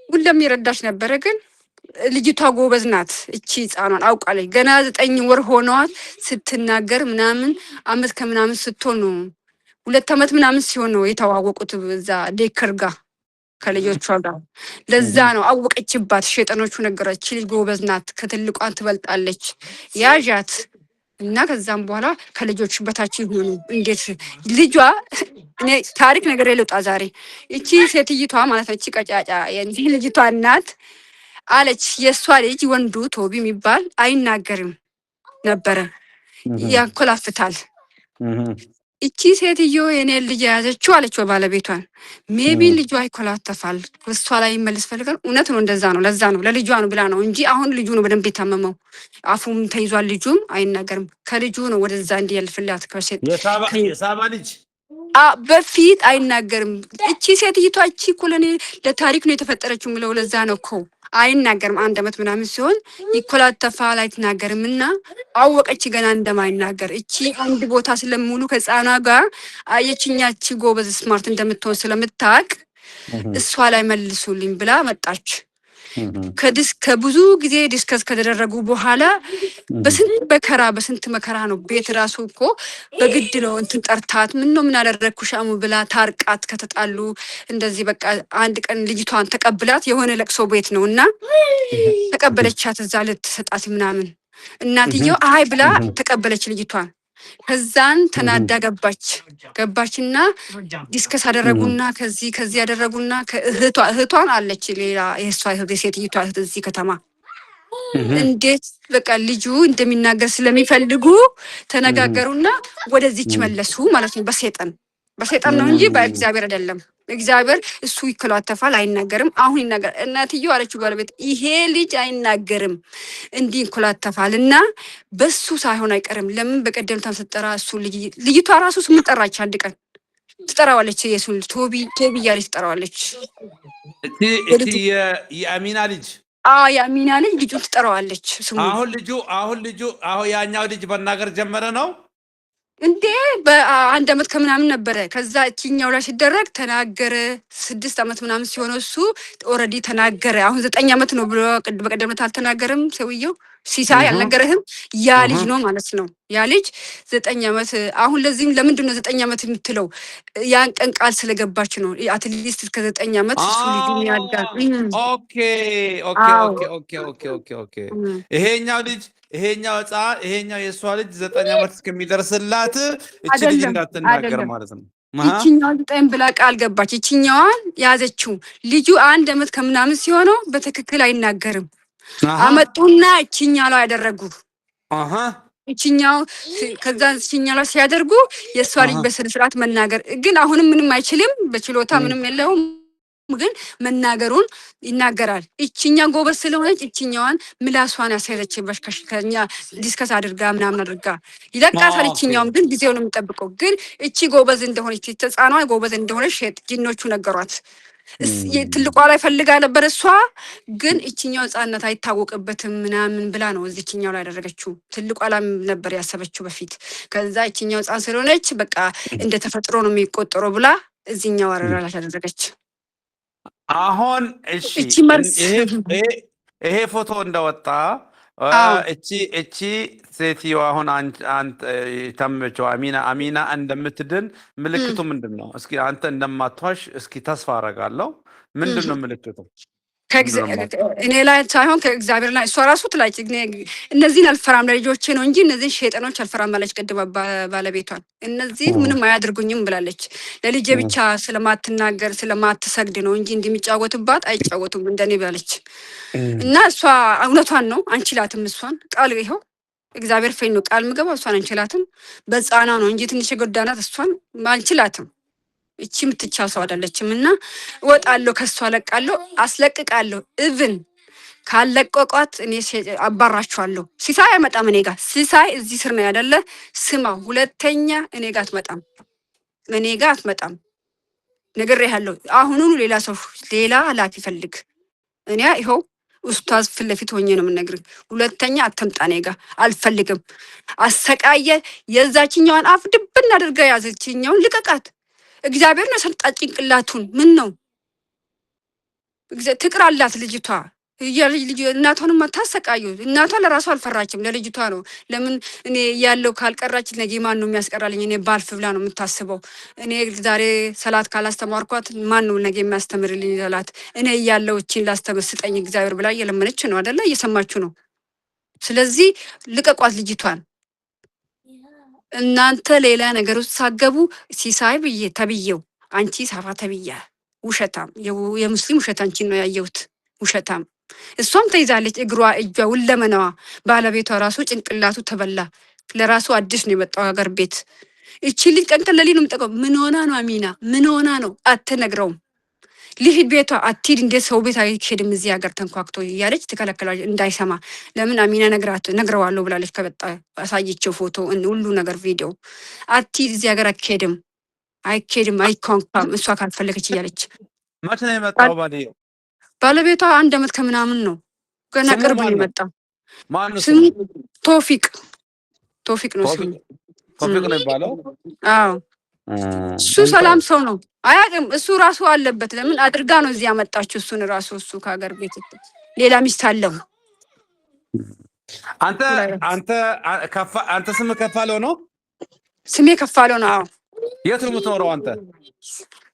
ሁሌም እየረዳሽ ነበረ። ግን ልጅቷ ጎበዝ ናት። እቺ ህፃኗን አውቃለች። ገና 9 ወር ሆነዋት ስትናገር ምናምን አመት ከምናምን ስትሆን ነው 2 አመት ምናምን ሲሆን ነው የተዋወቁት እዛ ዴከር ጋር ከልጆቿ ጋር። ለዛ ነው አወቀችባት። ሸይጣኖቹ ነገረች። ልጅ ጎበዝ ናት፣ ከትልቋን ትበልጣለች፣ ያዣት እና ከዛም በኋላ ከልጆች በታች ይሆኑ። እንዴት ልጇ እኔ ታሪክ ነገር ልውጣ ዛሬ። እቺ ሴትይቷ ማለት ነው እቺ ቀጫጫ የዚህ ልጅቷ እናት አለች የእሷ ልጅ ወንዱ ቶቢ የሚባል አይናገርም ነበረ፣ ያኮላፍታል። እቺ ሴትዮ የኔ ልጅ የያዘችው አለችው ባለቤቷን። ሜቢ ልጇ ይኮላተፋል፣ እሷ ላይ ይመልስ ፈልገን። እውነት ነው፣ እንደዛ ነው። ለዛ ነው ለልጇ ነው ብላ ነው እንጂ አሁን ልጁ ነው በደንብ የታመመው። አፉም ተይዟል፣ ልጁም አይናገርም። ከልጁ ነው ወደዛ እንዲያልፍላት የሳባ ልጅ በፊት አይናገርም። እቺ ሴትይቷ እቺ እኮ ለኔ ለታሪክ ነው የተፈጠረችው ምለው። ለዛ ነው እኮ አይናገርም። 1 አመት ምናምን ሲሆን ይኮላተፋል፣ አይናገርም። እና አወቀች ገና እንደማይናገር። እቺ አንድ ቦታ ስለሙሉ ከህፃኗ ጋር አየችኛቺ ጎበዝ ስማርት እንደምትሆን ስለምታውቅ እሷ ላይ መልሱልኝ ብላ መጣች። ከብዙ ጊዜ ዲስከስ ከደረጉ በኋላ በስንት መከራ ነው ቤት ራሱ እኮ በግድ ነው እንትን ጠርታት ምን ነው ምን አደረግኩሽ አሙ ብላ ታርቃት ከተጣሉ እንደዚህ በቃ አንድ ቀን ልጅቷን ተቀብላት የሆነ ለቅሶ ቤት ነው እና ተቀበለቻት እዛ ልትሰጣት ምናምን እናትየው አይ ብላ ተቀበለች ልጅቷን። ከዛን ተናዳ ገባችና ዲስከስ አደረጉና ከዚህ ያደረጉና እህቷን አለች ሌላ የሷ የሴትይቷ እህት እዚህ ከተማ እንዴት በቃ ልጁ እንደሚናገር ስለሚፈልጉ ተነጋገሩና ወደዚች መለሱ ማለት ነው። በሰይጣን ነው እንጂ በእግዚአብሔር አይደለም። እግዚአብሔር እሱ ይከላተፋል አይናገርም። አሁን ይናገር እናትየው አለችው ባለቤት ይሄ ልጅ አይናገርም እንዲህ ይከላተፋል እና በሱ ሳይሆን አይቀርም። ለምን በቀደም ተሰጠራ እሱ ልጅቷ ራሱ ስም ጠራች። አንድ ቀን ትጠራዋለች የሱን ቶቢ እያለች ትጠራዋለች። እቲ የአሚና ልጅ የአሚና ልጅ ልጁን ትጠራዋለች ስሙ። አሁን ያኛው ልጅ መናገር ጀመረ ነው እንዴ በአንድ አመት ከምናምን ነበረ። ከዛ እቺኛው ላይ ሲደረግ ተናገረ። 6 አመት ምናምን ሲሆነው እሱ ኦልሬዲ ተናገረ። አሁን 9 አመት ነው ብሎ በቀደም ዕለት አልተናገረም ሰውየው። ሲሳይ አልነገረህም? ያ ልጅ ነው ማለት ነው። ያ ልጅ 9 አመት። አሁን ለዚህም ለምንድን ነው 9 አመት የምትለው? ያን ቀን ቃል ስለገባች ነው። አትሊስት እስከ 9 አመት እሱ ልጅ ያዳል። ኦኬ። ይሄኛው ህፃን ይሄኛው የእሷ ልጅ 9 አመት እስከሚደርስላት እቺ ልጅ እንዳትናገር ማለት ነው። ይችኛዋ 9 ብላ ቃል ገባች። ይችኛዋን ያዘችው። ልጁ 1 አመት ከምናምን ሲሆነው በትክክል አይናገርም። አመጡና እቺኛው ላይ ያደረጉ ከዛ እቺኛው ላይ ሲያደርጉ የእሷ ልጅ በስነ ስርዓት መናገር ግን አሁንም ምንም አይችልም። በችሎታ ምንም የለውም ግን መናገሩን ይናገራል። እቺኛ ጎበዝ ስለሆነች እቺኛዋን ምላሷን ያሳየችበሽ ከኛ ዲስከስ አድርጋ ምናምን አድርጋ ይለቃታል። እቺኛውም ግን ጊዜው ነው የሚጠብቀው። ግን እቺ ጎበዝ እንደሆነች ተጻኗ ጎበዝ እንደሆነች ጅኖቹ ነገሯት። ትልቋ ላይ ፈልጋ ነበር እሷ ግን እቺኛው ህጻናት አይታወቅበትም ምናምን ብላ ነው እዚህኛው ላይ ያደረገችው። ትልቋ ላይ ነበር ያሰበችው በፊት። ከዛ እቺኛው ህጻን ስለሆነች በቃ እንደ ተፈጥሮ ነው የሚቆጠረው ብላ እዚህኛው አረራ ላይ ያደረገች። አሁን እሺ ይሄ ፎቶ እንደወጣ እቺ ሴትዮ አሁን አንተ ተመቸው አሚና እንደምትድን ምልክቱ ምንድን ነው? እስኪ አንተ እንደማትዋሽ እስኪ ተስፋ አደርጋለሁ። ምንድን ነው ምልክቱ? እኔ ላይ ሳይሆን ከእግዚአብሔር ላይ እሷ ራሱ ትላች እነዚህን አልፈራም ለልጆቼ ነው እንጂ እነዚህን ሸይጣኖች አልፈራም አለች። ቅድም ባለቤቷን እነዚህ ምንም አያድርጉኝም ብላለች። ለልጄ ብቻ ስለማትናገር ስለማትሰግድ ነው እንጂ እንደሚጫወቱባት አይጫወቱም እንደኔ ብላለች። እና እሷ እውነቷን ነው። አንችላትም። እሷን ቃል ይኸው እግዚአብሔር ፈኝ ነው ቃል ምገባ እሷን አንችላትም። በጻና ነው እንጂ ትንሽ ጎዳናት። እሷን አንችላትም። እቺ የምትቻል ሰው አይደለችም። እና እወጣለሁ ከሷ አለቃለሁ አስለቅቃለሁ። ኢቭን ካለቀቋት እኔ አባራቸዋለሁ። ሲሳይ አይመጣም እኔ ጋር። ሲሳይ እዚህ ስር ነው ያደለ። ስማ ሁለተኛ እኔ ጋር አትመጣም። ነግሬሃለሁ። አሁኑኑ ሌላ ሰው ሌላ ኃላፊ ፈልግ። እኔ ይኸው ኡስታዝ ፊት ለፊት ሆኜ ነው የምነግርህ። ሁለተኛ አትምጣ እኔ ጋር አልፈልግም። አሰቃየ። የዛችኛዋን አፍ ድብን አድርጋ ያዘችኛውን ልቀቃት። እግዚአብሔር ነው ሰጣት ጭንቅላቱን። ምን ነው ትቅራላት ልጅቷ። እናቷንም አታሰቃዩ። እናቷ ለራሷ አልፈራችም፣ ለልጅቷ ነው። ለምን እኔ ያለው ካልቀራች ነገ ማን ነው የሚያስቀራልኝ? እኔ ባልፍ ብላ ነው የምታስበው። እኔ ዛሬ ሰላት ካላስተማርኳት ማን ነው ነገ የሚያስተምርልኝ? ሰላት እኔ ያለው እቺን ላስተምር ስጠኝ እግዚአብሔር ብላ እየለመነች ነው አይደለ? እየሰማችሁ ነው። ስለዚህ ልቀቋት ልጅቷን። እናንተ ሌላ ነገር ውስጥ ሳገቡ ሲሳይ ተብዬው አንቺ ሳፋ ተብያ ውሸታም፣ የሙስሊም ውሸት አንቺን ነው ያየሁት። ውሸታም። እሷም ተይዛለች። እግሯ፣ እጇ፣ ሁለመናዋ። ባለቤቷ ራሱ ጭንቅላቱ ተበላ። ለራሱ አዲስ ነው የመጣው ሀገር ቤት። እቺ ልጅ ቀን ለሊ ነው የምጠቀው። ምን ሆና ነው አሚና? ምን ሆና ነው? አትነግረውም። ልሂድ ቤቷ አትሂድ። እንዴት ሰው ቤት አይሄድም እዚህ ሀገር ተንኳክቶ እያለች ትከለከላለች እንዳይሰማ። ለምን አሚና ነግረዋለሁ ብላለች። ከበጣ አሳየችው ፎቶ ሁሉ ነገር ቪዲዮ። አትሂድ እዚህ ሀገር አይሄድም አይኳንኳም እሷ ካልፈለገች እያለች። መቼ ነው የመጣው ባለቤቷ? 1 አመት ከምናምን ነው። ገና ቅርብ ነው የመጣው። ስሙ ቶፊቅ ነው ስሙ። ቶፊቅ ነው የሚባለው። አዎ እሱ ሰላም ሰው ነው። አያውቅም። እሱ ራሱ አለበት። ለምን አድርጋ ነው እዚህ ያመጣችው? እሱን ራሱ እሱ ከሀገር ቤት ሌላ ሚስት አለው። አንተ ስም ከፋለው ነው? ስሜ ከፋለው ነው። አዎ። የት ነው የምትኖረው አንተ?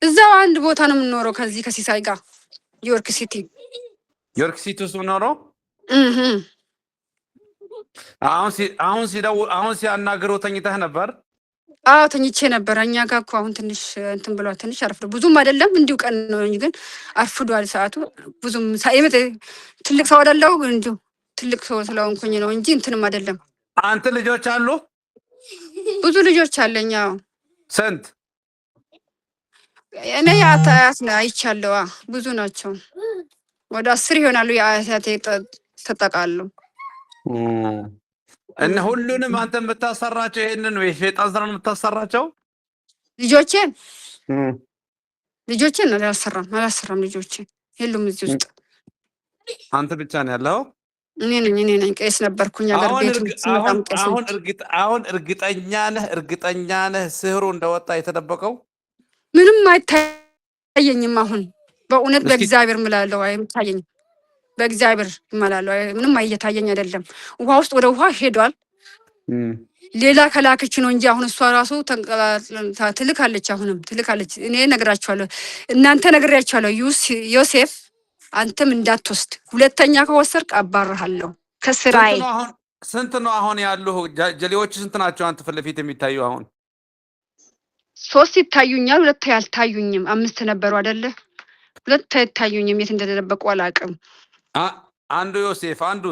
እዛው አንድ ቦታ ነው የምንኖረው ከዚህ ከሲሳይ ጋር ዮርክ ሲቲ። ዮርክ ሲቲ ውስጥ የምኖረው? አሁን ሲያናግረው ተኝተህ ነበር? አዎ ተኝቼ ነበር። እኛ ጋር እኮ አሁን ትንሽ እንትን ብሏል። ትንሽ አርፍዶ ብዙም አይደለም እንዲሁ ቀን ነው እንጂ ግን አርፍዷል ሰዓቱ። ብዙም ትልቅ ሰው አይደለው እንዲሁ ትልቅ ሰው ስለሆንኩኝ ነው እንጂ እንትንም አይደለም። አንተ ልጆች አሉ? ብዙ ልጆች አለኝ። አዎ። ስንት? እኔ አያት አይቻለሁ። ብዙ ናቸው። ወደ 10 ይሆናሉ የአያቴ ተጠቃሉ። እና ሁሉንም አንተ የምታሰራቸው ይሄንን ነው የሸይጣን ስራ ነው የምታሰራቸው? ልጆቼን አላሰራም። ልጆቼን የሉም እዚህ ውስጥ። አንተ ብቻ ነው ያለው? እኔ ነኝ። ቄስ ነበርኩኝ አገር ቤት። አሁን እርግጠኛ ነህ ስህሩ እንደወጣ የተደበቀው? ምንም አይታየኝም። አሁን በእውነት በእግዚአብሔር እምላለሁ አይታየኝም። በእግዚአብሔር እምላለሁ ምንም እየታየኝ አይደለም። ውሃ ውስጥ ወደ ውሃ ሄዷል። ሌላ ከላከች ነው እንጂ አሁን እሷ ራሱ ትልካለች። አሁንም ትልካለች። እኔ ነግራችኋለሁ፣ እናንተ ነግሬያችኋለሁ። ዮሴፍ አንተም እንዳትወስድ፣ ሁለተኛ ከወሰድክ አባርሃለሁ ከስራዬ። ስንት ነው አሁን ያሉ ጀሌዎች? ስንት ናቸው አንተ ፊት ለፊት የሚታዩ? አሁን 3 ይታዩኛል፣ 2 ያልታዩኝም። 5 ነበሩ አይደለ? 2 አይታዩኝም። የት እንደተደበቁ አላውቅም። አንዱ ዮሴፍ፣ አንዱ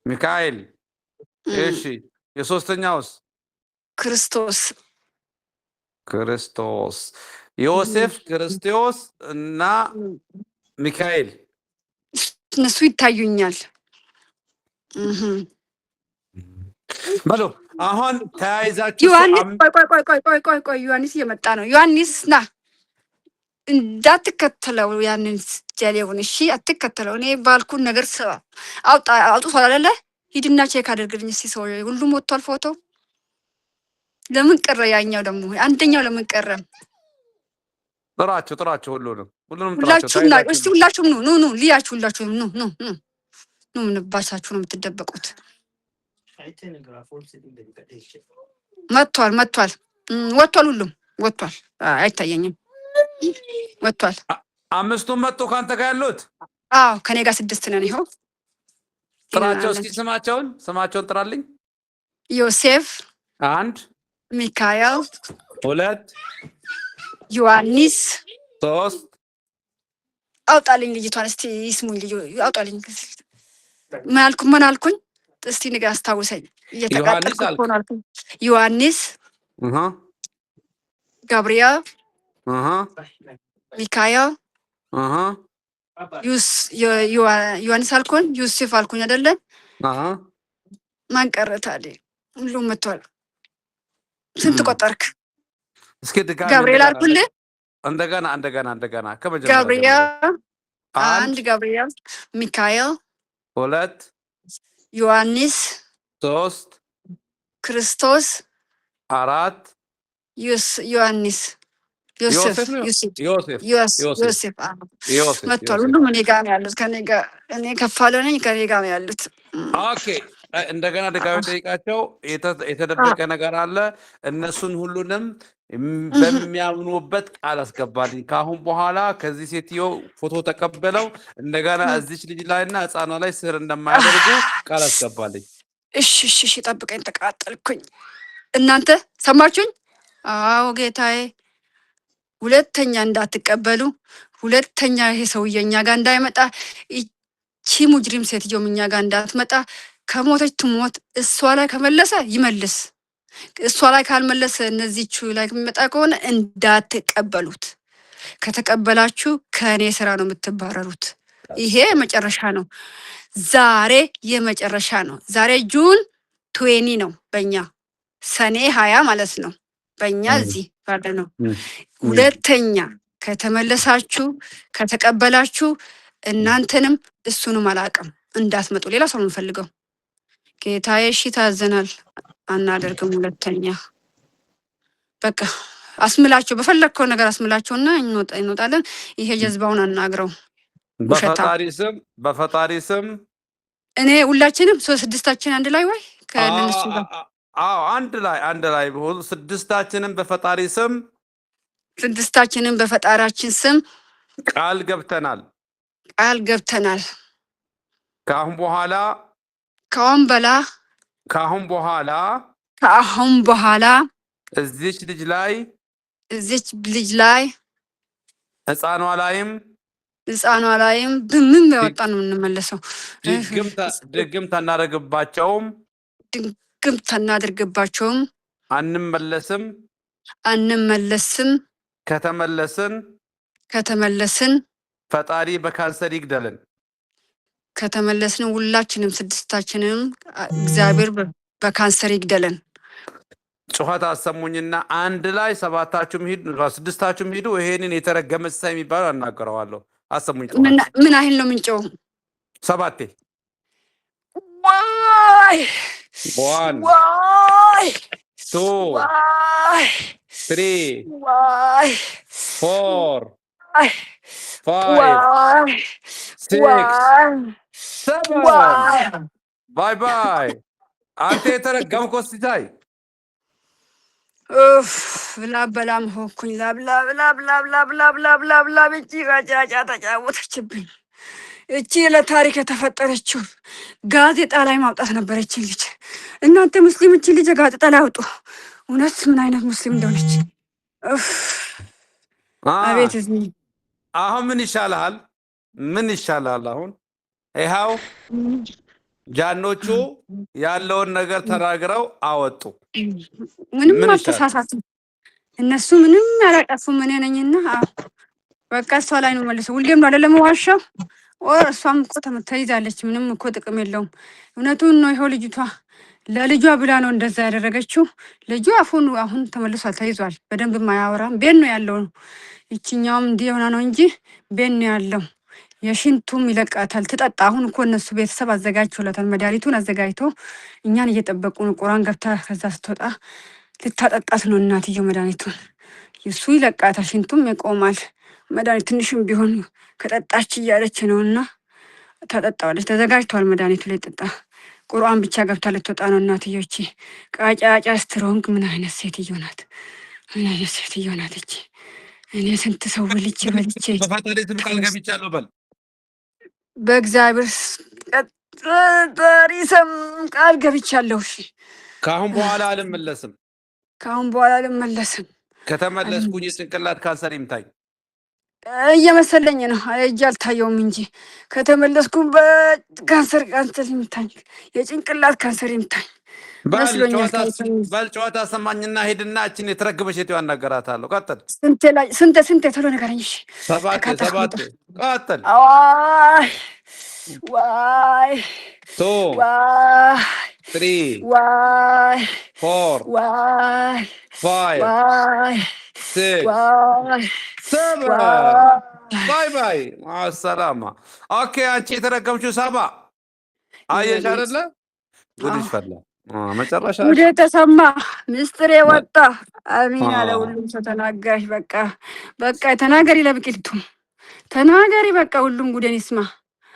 ሚካኤል። እሺ፣ የሶስተኛውስ? ክርስቶስ። ዮሴፍ፣ ክርስቶስ እና ሚካኤል እነሱ ይታዩኛል። በሉ አሁን ተያይዛችሁ። ቆይ ዮሐንስ እየመጣ ነው። ዮሐንስ ና፣ እንዳትከተለው ያንን ጀሌውን። እሺ አትከተለው። እኔ ባልኩን ነገር አውጥቷል አይደለ? ሂድና ቼክ አድርግልኝ እስኪ። ሰው ሁሉም ወጥቷል ፎቶ። ለምን ቀረ? ያኛው ደግሞ አንደኛው ለምን ቀረ? ጥራቸው ሁሉንም ሁላችሁም ኑ ልያችሁ። ሁላችሁም ኑ ምን ባሳችሁ ነው የምትደበቁት? መጥቷል። ሁሉም ወጥቷል። አይታየኝም። ወጥቷል። 5ቱም መጡ ካንተ ጋር ያሉት? አዎ ከኔ ጋር 6 ነን። ይኸው ጥራቸው እስኪ። ስማቸውን ጥራልኝ። ዮሴፍ 1፣ ሚካኤል 2፣ ዮሐንስ 3። አውጣልኝ ልጅቷን እስቲ ይስሙኝ። ልጅ አውጣልኝ። ምን አልኩኝ? እስቲ ንገር አስታውሰኝ። እየተቃጠልኩ ነው አልኩኝ። ዮሐንስ፣ ጋብርኤል፣ ሚካኤል፣ ዮሐንስ አልኩኝ። ዮሴፍ አልኩኝ አይደለ? ማን ቀረ ታዲያ? ሁሉም መጥቷል። ስንት ቆጠርክ? እስኪ ድጋሚ ጋብርኤል አልኩልህ። እንደገና ከመጀመሪያ ጋብርኤል 1፣ ጋብርኤል፣ ሚካኤል 2፣ ዮሐንስ 3፣ ክርስቶስ 4፣ ዮሐንስ ዮሴፍ መጥቷል። ሁሉም እኔ ጋር ነው ያሉት። ከኔ ጋር እኔ ከፋለው ነኝ። ከኔ ጋር ነው ያሉት። ኦኬ እንደገና ድጋሚ ጠይቃቸው። የተደበቀ ነገር አለ። እነሱን ሁሉንም በሚያምኑበት ቃል አስገባልኝ። ከአሁን በኋላ ከዚህ ሴትዮ ፎቶ ተቀበለው እንደገና እዚች ልጅ ላይና ሕፃኗ ላይ ስህር እንደማያደርጉ ቃል አስገባልኝ። እሺ ጠብቀኝ። ተቃጠልኩኝ። እናንተ ሰማችሁኝ? አዎ ጌታዬ። ሁለተኛ እንዳትቀበሉ፣ ሁለተኛ ይሄ ሰውዬ እኛ ጋር እንዳይመጣ፣ ይቺ ሙጅሪም ሴትዮም እኛ ጋር እንዳትመጣ። ከሞተች ትሞት። እሷ ላይ ከመለሰ ይመልስ። እሷ ላይ ካልመለሰ እነዚህቹ ላይ የሚመጣ ከሆነ እንዳትቀበሉት። ከተቀበላችሁ ከእኔ ስራ ነው የምትባረሩት። ይሄ መጨረሻ ነው። ዛሬ የመጨረሻ ነው። ዛሬ ጁን 20 ነው በእኛ፣ ሰኔ 20 ማለት ነው በእኛ እዚህ ባለ ነው። ሁለተኛ ከተመለሳችሁ ከተቀበላችሁ እናንተንም እሱንም አላቅም እንዳትመጡ። ሌላ ሰው ነው የምፈልገው። ጌታዬ እሺ ታዘናል፣ አናደርግም ሁለተኛ በቃ አስምላቸው በፈለግከው ነገር አስምላቸውና እንወጣለን። ይሄ ጀዝባውን አናግረው ውሸታ በፈጣሪ ስም እኔ ሁላችንም ስድስታችን አንድ ላይ ወይ ከነሱ ጋር አንድ ላይ ስድስታችንም በፈጣሪያችን ስም ቃል ገብተናል። ከአሁን በኋላ እዚች ልጅ ላይ ህፃኗ ላይም በምን ያወጣ ነው የምንመለሰው? ድግምት አናደርግባቸውም። አንመለስም። ከተመለስን ፈጣሪ በካንሰር ይግደልን። ከተመለስን ሁላችንም ስድስታችንም እግዚአብሔር በካንሰር ይግደልን። ጩኸት አሰሙኝና አንድ ላይ ስድስታችሁም ሂዱ። ይሄንን የተረገመ እንስሳ የሚባለው አናገረዋለሁ። አሰሙኝ። ምን ያህል ነው ምንጨው? 7 ዋይ 1 2 3 4 5 6 7 ባይ አንተ የተረገምክ ወስታይ ብላም ሆንኩኝ። ላብ እቺ ጋጫጫ ተጫወተችብኝ። እቺ ለታሪክ የተፈጠረችው ጋዜጣ ላይ ማውጣት ነበረችን ልጅ። እናንተ ሙስሊሞችን ልጅ ጋዜጣ ላይ አውጡ። እውነት ምን አይነት ሙስሊም እንደሆነች አቤት። አሁን ምን ይሻላል? አሁን ይኸው ጃኖቹ ያለውን ነገር ተናግረው አወጡ። ምንም አልተሳሳቱ። እነሱ ምንም ያላጠፉም። እኔ ነኝና በቃ እሷ ላይ ነው መልሰው። ሁሌም ነው አይደለም ዋሻው። እሷም እኮ ተይዛለች። ምንም እኮ ጥቅም የለውም። እውነቱን ነው። ይኸው ልጅቷ ለልጇ ብላ ነው እንደዛ ያደረገችው። ልጇ አሁን ተመልሷል፣ ተይዟል። በደንብ ማያወራም። ቤት ነው ያለው። ይችኛውም እንዲህ ሆና ነው እንጂ ቤት ነው ያለው። የሽንቱም ይለቃታል። ትጠጣ። አሁን እኮ እነሱ ቤተሰብ አዘጋጅቶላታል። መድኃኒቱን አዘጋጅቶ እኛን እየጠበቁ ነው። ቁራን ገብታ ከዛ ስትወጣ ልታጠጣት ነው እናትየው መድኃኒቱን። እሱ ይለቃታል፣ ሽንቱም ይቆማል። መድኃኒት ትንሽም ቢሆን ከጠጣች እያለች ነው እና ታጠጣዋለች። ተዘጋጅተዋል መድኃኒቱ ላይ ጠጣ። ቁርአን ብቻ ገብታ ልትወጣ ነው እናትየው። ቃጫጫ ስትሮንግ ምን አይነት ሴትዮ ናት? እቺ እኔ ስንት ሰው በልቼ በፈጣሪ ስም ቃል ገብቻለሁ በል። በእግዚአብሔር ስም ቃል ገብቻለሁ። እሺ ከአሁን በኋላ አልመለስም። ከተመለስኩኝ የጭንቅላት ካንሰር ይምታኝ እየመሰለኝ ነው። እጅ አልታየውም እንጂ ከተመለስኩ በካንሰር ይምታኝ፣ የጭንቅላት ካንሰር ይምታኝ በል። ጨዋታ ሰማኝና ሄድና እችን የተረገመች ሴትዮ አናገራታለሁ። ቀጥል። ስንቴ ቶሎ ንገረኝ። 7 ቀጥል። ዋይ 2 3 4 5 6 7 ባይ ሰላማ። ኦኬ አንቺ የተረገምችው ሳባ አየሽ አይደለ? ጉድሽ ፈላ። መጨረሻ ጉዴ ተሰማ፣ ምስጢሬ ወጣ። አሚን አለ ሁሉም ሰው ተናጋሽ። በቃ ተናገሪ፣ ለብቂልቱ ተናገሪ። በቃ ሁሉም ጉዴን ይስማ።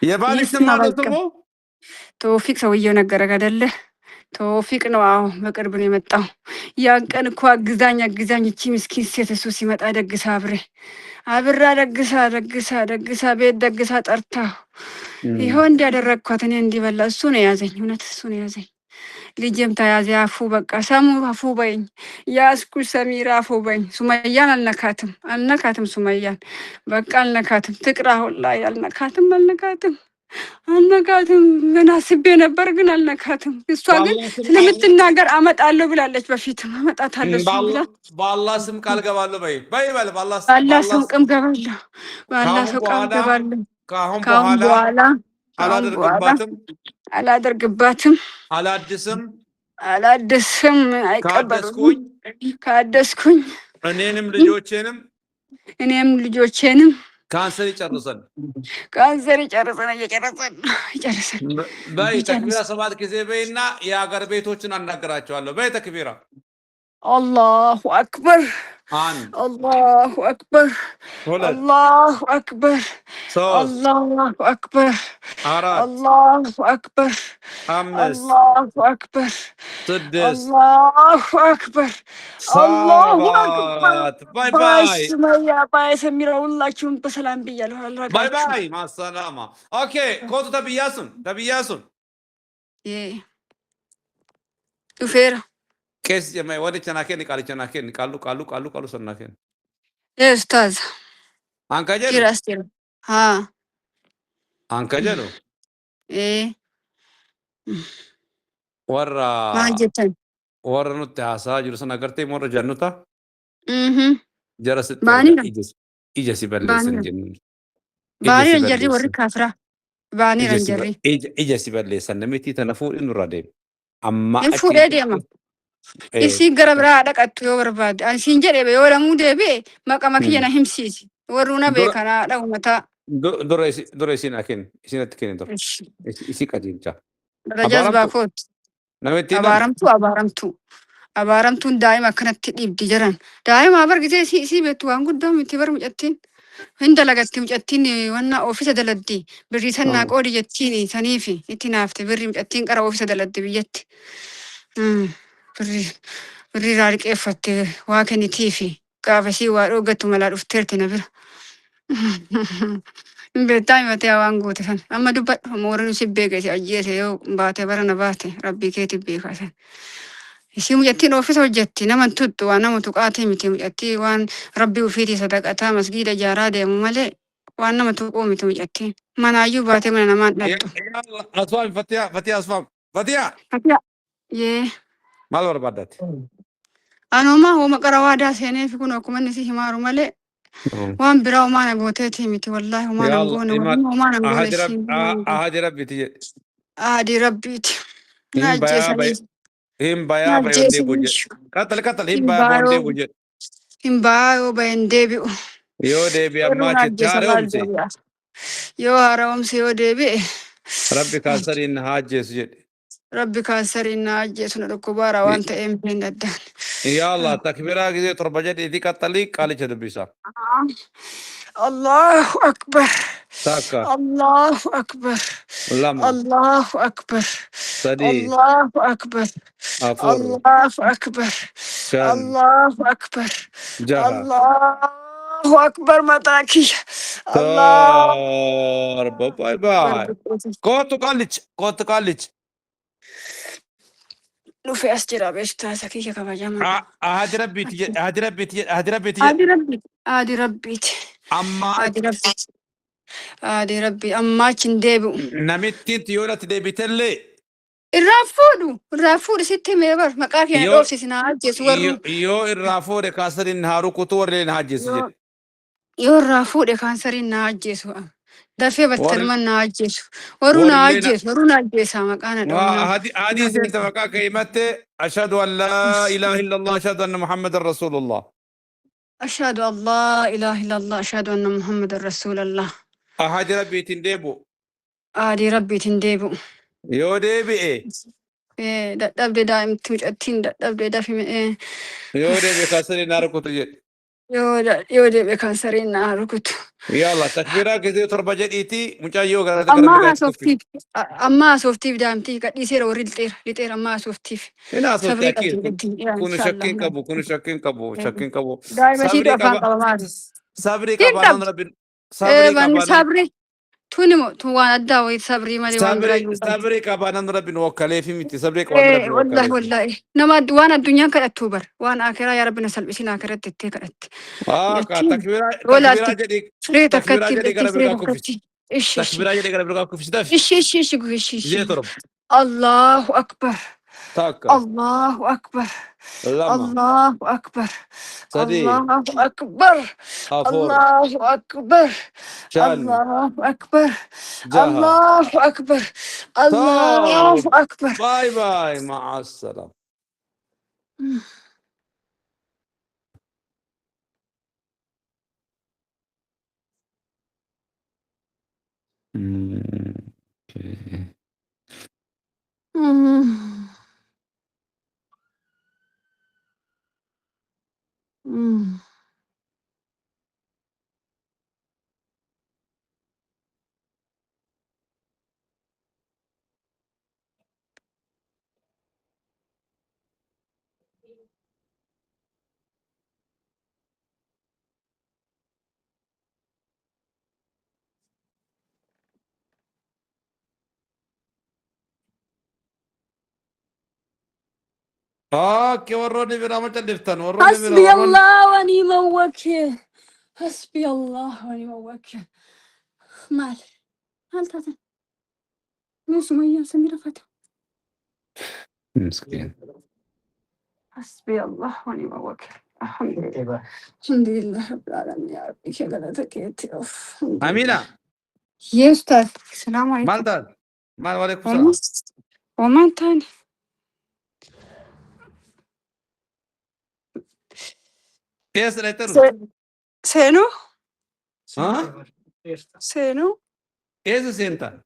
የባልሽ ስም ማለት ነው ተውፊቅ። ሰውየው ነገረህ አይደለ? ተውፊቅ ነው። አዎ በቅርብ ነው የመጣው። ያን ቀን እኮ አግዛኝ እቺ ምስኪን ሴት እሱ ሲመጣ ደግሳ አብራ ደግሳ ቤት ደግሳ ጠርታ ይኸው እንዲያደረግኳት እኔ እንዲበላ እሱ ነው ያዘኝ። እውነት እሱ ነው ያዘኝ። ልጄም ተያዘ። አፉ በቃ ሰሙ አፉ በይኝ። ያስኩሽ ሰሚራ አፉ በይኝ። ሱመያን አልነካትም። ሱመያን በቃ አልነካትም። ትቅራ ሁላ አልነካትም። ምን አስቤ ነበር ግን አልነካትም። እሷ ግን ስለምትናገር አመጣለሁ ብላለች። በፊትም አመጣታለሁ ብላ በአላህ ስም ቃል ገባለሁ በይ። በአላህ ስም ቃል ገባለሁ። ከአሁን በኋላ አላደርግባትም። አላድስም። አይቀበሉኝ። ካደስኩኝ እኔንም ልጆቼንም ካንሰር ይጨርሰን። እየጨረሰን በይ ተክቢራ 7 ጊዜ በይና የሀገር ቤቶችን አናገራቸዋለሁ። በይ ተክቢራ الله أكبر. عن الله أكبر. ولد الله أكبر. صوص الله أكبر. عرات الله أكبر. خمس الله أكبر. سدس الله أكبر. الله أكبر. سبعة باي باي باي سمية باي سميرة والله كنت بسلام بيا له الله باي قاعد باي مع السلامة اوكي كنت تبي ياسون تبي ياسون ايه وفيرا كيس يا ما ودي تناكين نقالو قالو سناكين يا أستاذ انكا كير جلو أستير ها انكا جلو ايه ما ورا جتن ورا نتاسا جلو سنا کرتے مور جنتا اها جرى ست ارجع بانيرا ايجاسي بالليسن بانيرا جنون ايجاسي بانيرا نجري بالليسن وري كافرة بانيرا نجري ايجاسي بالليسن نمتي تنفور انو رديم اما إن اتين فوري ديما ايه isii gara biraa dhaqattu yoo barbaadde ani siin jedhee yoo lamuu deebi'e maqama kiyya na مم. himsiisi warru na دور beekanaa dha'u mataa دور سين اكن سين اتكن دور ايسي قديمتا darajaas ابارمتو baakoot نمتي لم abaaramtuun daa'ima akkanatti dhiibdi jiran daa'ima bargisee isii beektu waan guddaa miti bar mucattiin hin dalagatti mucattiin wanna oofisa daladdi birrii sannaa qoodi jettiin saniifi itti naafte birrii mucattiin qara oofisa daladdi biyyatti birrii birrii raa liqeeffatte waa kennitiifi gaafa isii waa dhoogattu malaa dhufteerti na bira. Beektaa himatee waan goote san amma dubbadhu moorin si beeke si ajjeese yoo baate bara na baate rabbii keetii beekaa san. Isii mucattiin oofisa hojjetti nama tuttu waan nama tuqaatee miti mucattii waan rabbii ofiitii sadaqataa masgiida ijaaraa deemu malee waan nama tuquu miti mucattiin manaayyuu baatee mana namaan dhattu. يلا اصفام فتيا اصفام فتيا Yee ما بربادات anoomaa hooma qara waadaa seenee fi kun akkuma inni si himaaru malee waan biraa homaa na gooteetii miti wallaahi homaa nan يلا goone ايمان homaa nan goone اهدي رب siin homaa nan goone. اهدي ربي تجي Aadii rabbiiti na هم بيا ajjeesanii باي هم بيا na باي وندي ajjeesanii بوجي قتل هم hin بيا بوندي baayoo بوجي hin baayoo bayan deebi'u يو دي بيا warri ما na ajjeesa تشاري maal امسي deebi'a yoo haara'umsi yoo deebi'e ربي كاسر ان هاجس جد rabbi kaasariin na ajjeesu na dhukkubaara waan ta'eef hin addaan. يا الله تكبيرا كذي تربجت دي قتلي قالي جد بيسا Allahu akbar. تاكا Allahu akbar. لما Allahu akbar. سدي Allahu akbar. افور Allahu akbar. شن Allahu akbar. جها Allahu akbar mataa kiyya. Allahu تار باي باي كوتو كاليتش dhufee as jira beektaa isa kiyya kabajamaa. هادي ربي تجي Adi rabbi. Adi rabbiiti. اما Adi rabbiiti. Adi rabbi ammaa achi hin deebi'u. نمتين تيولا تدبيتلي Irraa fuudhi sitti mee bar maqaa keenya يو dhoofsisi naa ajjeesu warru يو الرافور كاسر النهارو كتور لين هاجس جد yoo irraa fuudhe kaansariin naa ajjeesu dafee ور battalman naa ajjeesu warru ور naa لين ajjeesu warru naa ajjeesaa maqaa na dha'u هادي سنت مكا كلمة أشهد أن لا إله إلا الله أشهد أن محمد رسول الله أشهد أن لا إله إلا الله أشهد أن محمد رسول الله هادي ربي تندبو آدي ربي تنديبو يو ديبي إيه إيه دبدي دائم تمجأتين دبدي دافي إيه يو ديبي كاسر النهارو كتور yoo deebi'e kaansariin naa rukutu. يلا تكبيرا كذي تربة جديتي مجايو غير Ammaa تقرب haasoftiif ammaa haasoftiif daa'imtii gadhiiseera warri lixeera ammaa haasoftiif هنا صوت sabrii أكيد qabdi gaddiin كونوا inshaallah. شاكين كبو شاكين كبو Daa'ima ishiitu صبري afaan كبا qabamaa صبري hin كبانان dhabdu. ربي صبري Banni كبانان sabri tuni moo tun waan addaa wayii sabrii malee waan biraa صبري iyyuu hin qabdu. صبري كبانان ربي وكالي في متي صبري كبانان ربي Wallahi وكالي في wallahi nama waan addunyaan kadhattuu bar waan akiraa yaa rabbi na salphisin akiratti ittee kadhatte. Jettiin yoo تكبيرا laalti جدي siree تكبيرا takkatti جدي hidhatte غير siree بركا كوفيس takkatti. Ishi ishi تكبيرا جدي غير بركا كوفيس دف ishi ishi ishi ishi ishi. زيت رب Allahu akbar. تاكا Allahu akbar. لما Allahu akbar. سدي Allahu akbar. افور Allahu akbar. شان Allahu akbar. جها Allahu akbar. Allahu طار akbar. باي باي مع السلامة Okay. Mm. اوكي وروني بنا ما تلفتن وروني بنا حسبي وروني. الله ونعم الوكيل. حسبي الله ونعم الوكيل. مال تاتا من سمية سميرة فتح. مسكين. حسبي الله ونعم الوكيل. الحمد لله الحمد لله رب العالمين يا ربي شغلتك يا تيوف. امينه يا استاذ السلام عليكم. مالدار مال وعليكم السلام. ومن تاني كيس ريتر سينو ها سينو كيس سينتا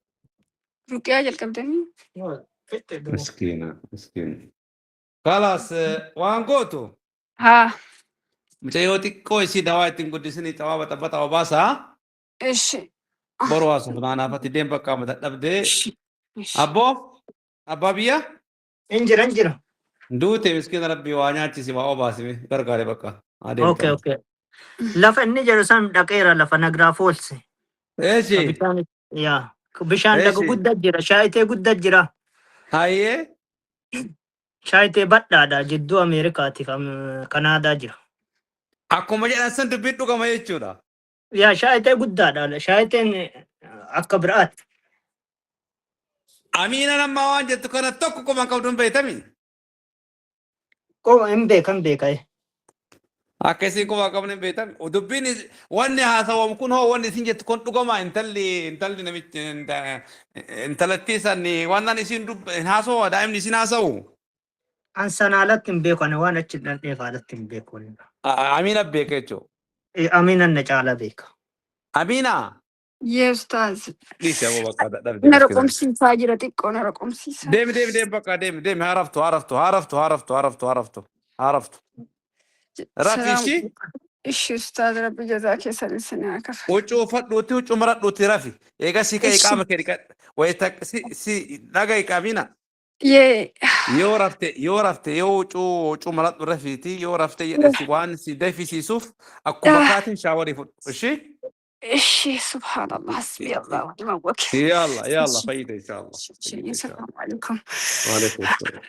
رقية الكبدني. مسكينه مسكين. خلاص وان قوتو ها متيوتي كويسي دوايتين قدسني توابا تبتا وباسا ايش برواسو فنانا فتي ديم بكا متدبدي ايش ابو ابابيا انجر دوتي مسكين ربي وانياتي سيما وباسي غرغاري بكا اوكي لفا نجر سان دقيرة لفا نقرا فولسي ايش بشان يا بشان إيش؟ دقو قد جرا شايتي قد جرا هاي شايتي بدادا جدو امريكاتي كندا جرا akkuma jedhan san dubbiin dhugama jechuudha. يا شايتي قدادا شايتي اكبرات Amiina nama waan jettu kana tokko qofa qabdu hin beektami. كو ام بيكاي Akkasii qofa qabnu hin beektami. Dubbiin wanni haasawamu kun hoo wanni isin jettu kun dhugama intalli namichi intalattii sanni wannan isin haasawaa daa'imni isin haasawu. ان سنالت ام بيكو انا وانا اتشدن ايفادت ام بيكو Amiina beeka jechuudha. امين النجالة بيكا Amiina. يا استاذ Dhiisi aboo bakka dhabde. نرقم سيسا جرتك ونرقم سيسا. Deemi bakka deemi haraftu. Rafi ishii. ايش استاذ ربي جزاك يا سلسنة عكف. Huccuu uffadhuuti huccuu maradhuuti rafi. Egaa si ka'e qaama kee dhiqadhu. Wayita si dhaga'i qaamina. يا Yoo rafte yoo huccuu maradhu rafiiti yoo rafte jedhe si waan si dafisiisuuf akkuma kaatiin shaawarii fudhu. Ishii? ايش سبحان الله حسبي الله ونعم الوكيل. Yalla fayyida inshallah. السلام عليكم. Waalaikum salam.